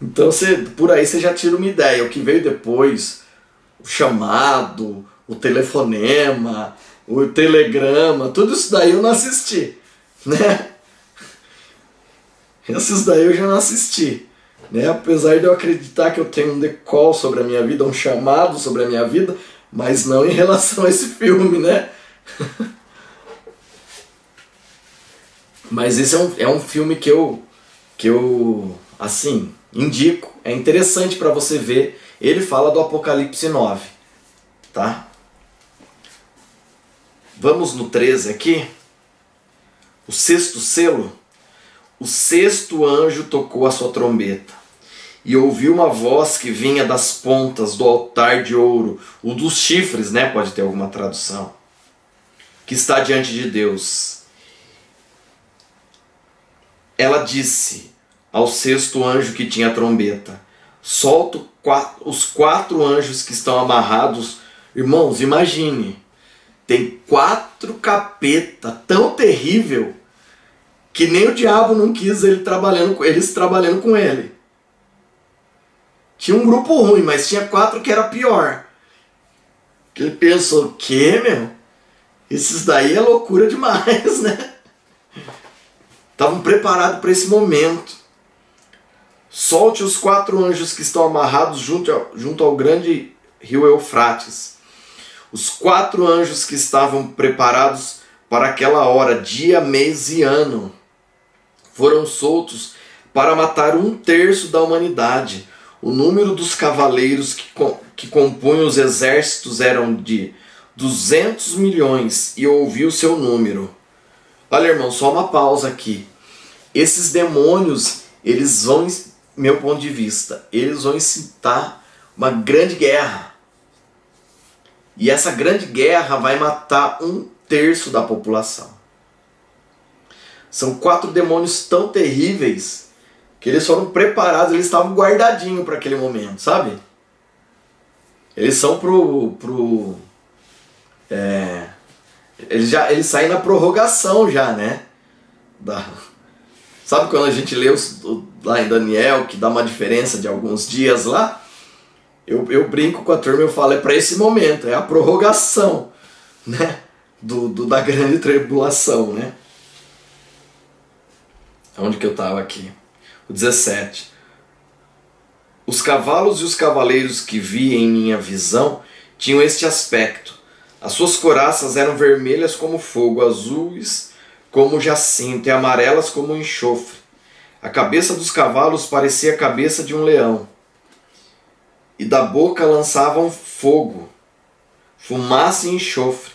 Então por aí você já tira uma ideia. O que veio depois, o Chamado, o Telefonema, o Telegrama, tudo isso daí eu não assisti, né? Esses daí eu já não assisti, né? Apesar de eu acreditar que eu tenho um decall sobre a minha vida, um chamado sobre a minha vida, mas não em relação a esse filme, né? Mas esse é um filme que eu assim, indico. É interessante para você ver. Ele fala do Apocalipse 9, tá? Vamos no 13 aqui. O sexto selo. O sexto anjo tocou a sua trombeta, e ouviu uma voz que vinha das pontas do altar de ouro, o dos chifres, né? Pode ter alguma tradução, que está diante de Deus. Ela disse ao sexto anjo que tinha a trombeta: solta os 4 anjos que estão amarrados. Irmãos, imagine, tem 4 capeta tão terrível que nem o diabo não quis eles trabalhando com ele. Tinha um grupo ruim, mas tinha 4 que era pior. Que ele pensou: o quê, meu? Esses daí é loucura demais, né? Estavam preparados para esse momento. Solte os 4 anjos que estão amarrados junto ao grande rio Eufrates. Os 4 anjos que estavam preparados para aquela hora, dia, mês e ano, foram soltos para matar 1/3 da humanidade. O número dos cavaleiros que compunham os exércitos eram de 200 milhões, e eu ouvi o seu número. Olha, irmão, só uma pausa aqui. Esses demônios, eles vão, meu ponto de vista, eles vão incitar uma grande guerra. E essa grande guerra vai matar 1/3 da população. São 4 demônios tão terríveis que eles foram preparados, eles estavam guardadinhos para aquele momento, sabe? Eles são eles saem na prorrogação já, né? Sabe quando a gente lê lá em Daniel, que dá uma diferença de alguns dias lá? Eu brinco com a turma, eu falo, é para esse momento, é a prorrogação, né? Da grande tribulação, né? Onde que eu estava aqui? O 17. Os cavalos e os cavaleiros que vi em minha visão tinham este aspecto. As suas couraças eram vermelhas como fogo, azuis como jacinto e amarelas como enxofre. A cabeça dos cavalos parecia a cabeça de um leão, e da boca lançavam fogo, fumaça e enxofre.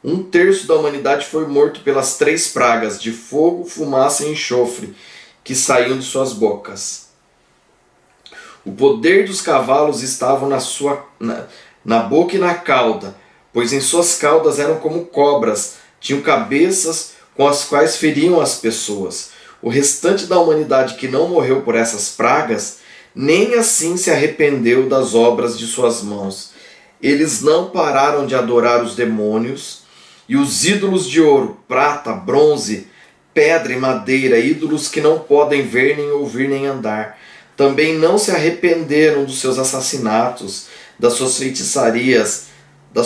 1/3 da humanidade foi morto pelas 3 pragas de fogo, fumaça e enxofre que saíam de suas bocas. O poder dos cavalos estava na boca e na cauda, pois em suas caudas eram como cobras, tinham cabeças com as quais feriam as pessoas. O restante da humanidade que não morreu por essas pragas, nem assim se arrependeu das obras de suas mãos. Eles não pararam de adorar os demônios e os ídolos de ouro, prata, bronze, pedra e madeira, ídolos que não podem ver, nem ouvir, nem andar. Também não se arrependeram dos seus assassinatos, das suas feitiçarias, da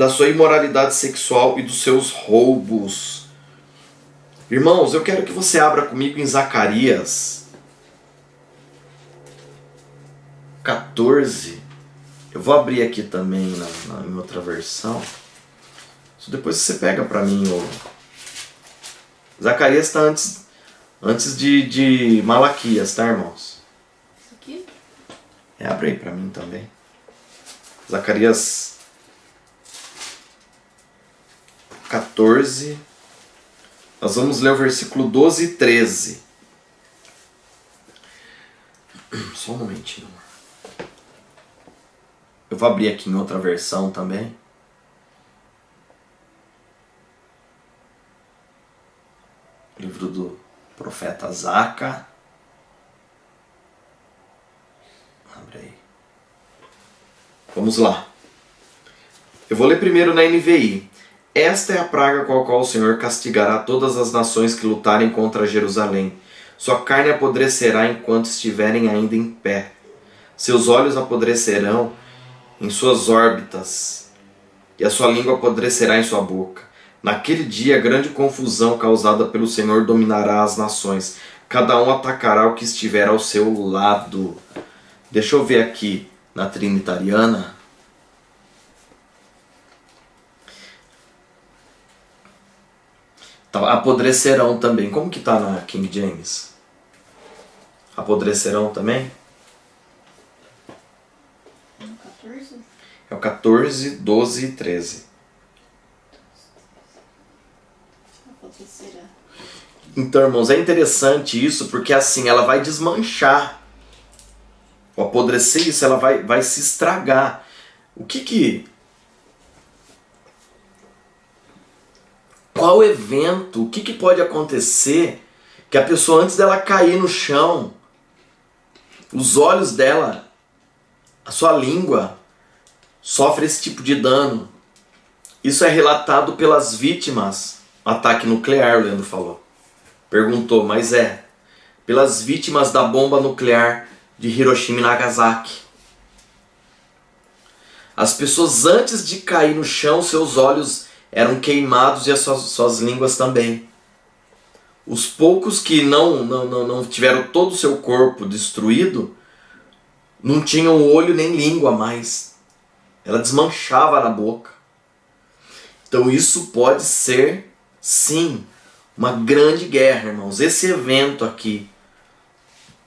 sua imoralidade sexual e dos seus roubos. Irmãos, eu quero que você abra comigo em Zacarias 14. Eu vou abrir aqui também em outra versão. Depois você pega para mim. Zacarias está antes de Malaquias, tá, irmãos? Isso aqui? Abre aí para mim também. Zacarias 14. Nós vamos ler o versículo 12 e 13. Só um momentinho. Eu vou abrir aqui em outra versão também. Livro do profeta Zaca. Abre aí. Vamos lá. Eu vou ler primeiro na NVI. Esta é a praga com a qual o Senhor castigará todas as nações que lutarem contra Jerusalém. Sua carne apodrecerá enquanto estiverem ainda em pé. Seus olhos apodrecerão em suas órbitas, e a sua língua apodrecerá em sua boca. Naquele dia, grande confusão causada pelo Senhor dominará as nações. Cada um atacará o que estiver ao seu lado. Deixa eu ver aqui na Trinitariana. Tá, apodrecerão também. Como que está na King James? Apodrecerão também? É o 14, 12 e 13. Então, irmãos, é interessante isso, porque assim, ela vai desmanchar. O apodrecer, isso, ela vai se estragar. Qual evento, o que pode acontecer que a pessoa, antes dela cair no chão, os olhos dela, a sua língua, sofre esse tipo de dano? Isso é relatado pelas vítimas. Ataque nuclear, o Leandro falou. Perguntou, mas pelas vítimas da bomba nuclear de Hiroshima e Nagasaki. As pessoas, antes de cair no chão, seus olhos eram queimados e as suas línguas também. Os poucos que não tiveram todo o seu corpo destruído, não tinham olho nem língua mais. Ela desmanchava na boca. Então isso pode ser, sim, uma grande guerra, irmãos. Esse evento aqui.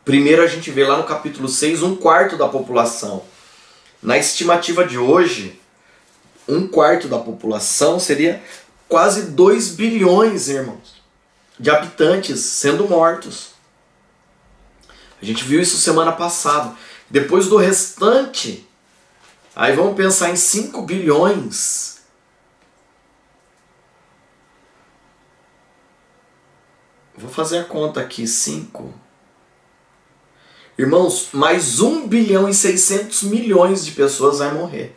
Primeiro a gente vê lá no capítulo 6, 1/4 da população. Na estimativa de hoje, 1/4 da população seria quase 2 bilhões, irmãos, de habitantes sendo mortos. A gente viu isso semana passada. Depois do restante, aí vamos pensar em 5 bilhões. Vou fazer a conta aqui, 5. Irmãos, mais 1 bilhão e 600 milhões de pessoas vai morrer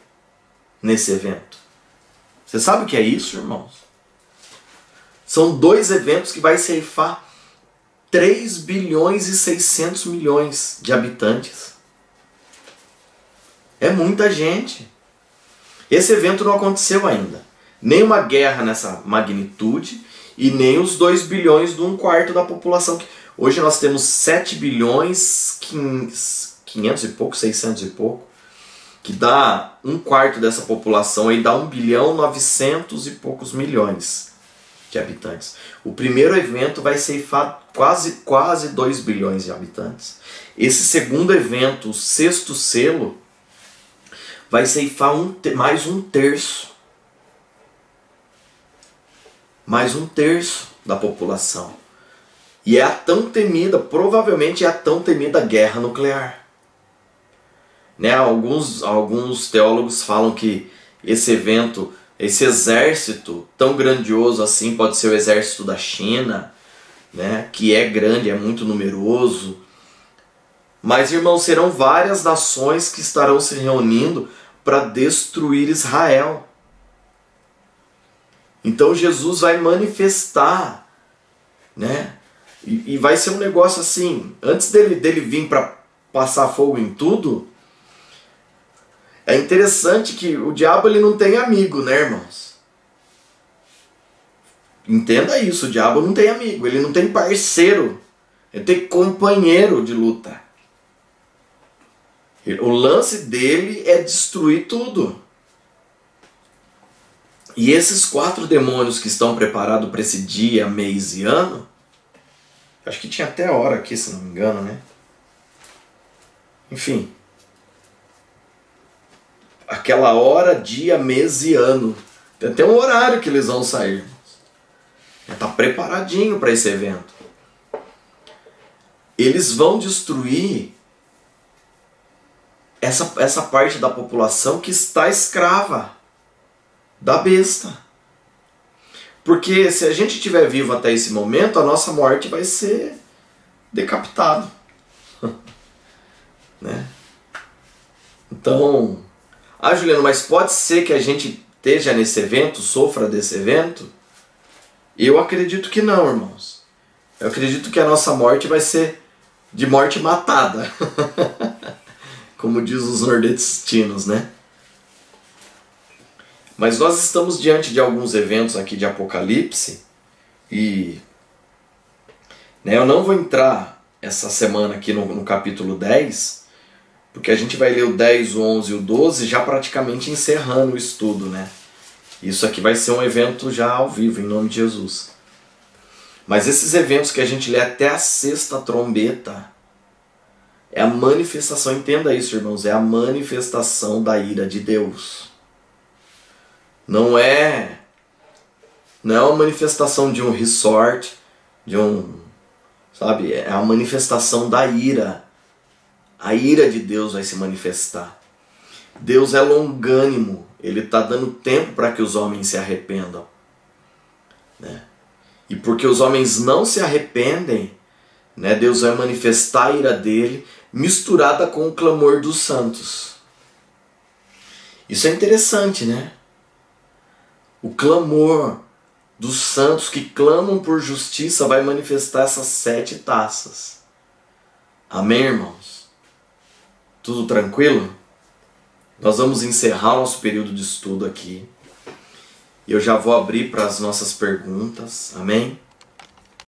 nesse evento. Você sabe o que é isso, irmãos? São 2 eventos que vai ceifar 3 bilhões e 600 milhões de habitantes. É muita gente. Esse evento não aconteceu ainda. Nem uma guerra nessa magnitude e nem os 2 bilhões do 1/4 da população. Hoje nós temos 7 bilhões 500 e pouco, 600 e pouco, que dá 1/4 dessa população, aí dá 1 bilhão 900 e poucos milhões de habitantes. O primeiro evento vai ceifar quase 2 bilhões de habitantes. Esse segundo evento, o 6º selo, vai ceifar mais 1/3. Mais 1/3 da população. E é a tão temida, provavelmente é a tão temida guerra nuclear. Né? Alguns teólogos falam que esse evento, esse exército tão grandioso assim, pode ser o exército da China, né? Que é grande, é muito numeroso. Mas, irmãos, serão várias nações que estarão se reunindo para destruir Israel. Então Jesus vai manifestar, né? E vai ser um negócio assim, antes dele vir para passar fogo em tudo. É interessante que o diabo ele não tem amigo, né, irmãos? Entenda isso, o diabo não tem amigo, ele não tem parceiro, ele tem companheiro de luta. O lance dele é destruir tudo. E esses 4 demônios que estão preparados para esse dia, mês e ano, acho que tinha até hora aqui, se não me engano, né? Enfim. Aquela hora, dia, mês e ano. Tem até um horário que eles vão sair. Está preparadinho para esse evento. Eles vão destruir essa parte da população que está escrava da besta. Porque se a gente estiver vivo até esse momento, a nossa morte vai ser decapitado. Né? Então, Juliano, mas pode ser que a gente esteja nesse evento, sofra desse evento? Eu acredito que não, irmãos. Eu acredito que a nossa morte vai ser de morte matada. Como diz os nordestinos, né? Mas nós estamos diante de alguns eventos aqui de Apocalipse e eu não vou entrar essa semana aqui no capítulo 10, porque a gente vai ler o 10, o 11 e o 12 já praticamente encerrando o estudo, né? Isso aqui vai ser um evento já ao vivo, em nome de Jesus. Mas esses eventos que a gente lê até a 6ª trombeta é a manifestação, entenda isso, irmãos, é a manifestação da ira de Deus. Não é uma manifestação de um resort, sabe? É a manifestação da ira. A ira de Deus vai se manifestar. Deus é longânimo. Ele está dando tempo para que os homens se arrependam. Né? E porque os homens não se arrependem, né, Deus vai manifestar a ira dele misturada com o clamor dos santos. Isso é interessante, né? O clamor dos santos que clamam por justiça vai manifestar essas 7 taças. Amém, irmãos? Tudo tranquilo? Nós vamos encerrar o nosso período de estudo aqui. E eu já vou abrir para as nossas perguntas. Amém?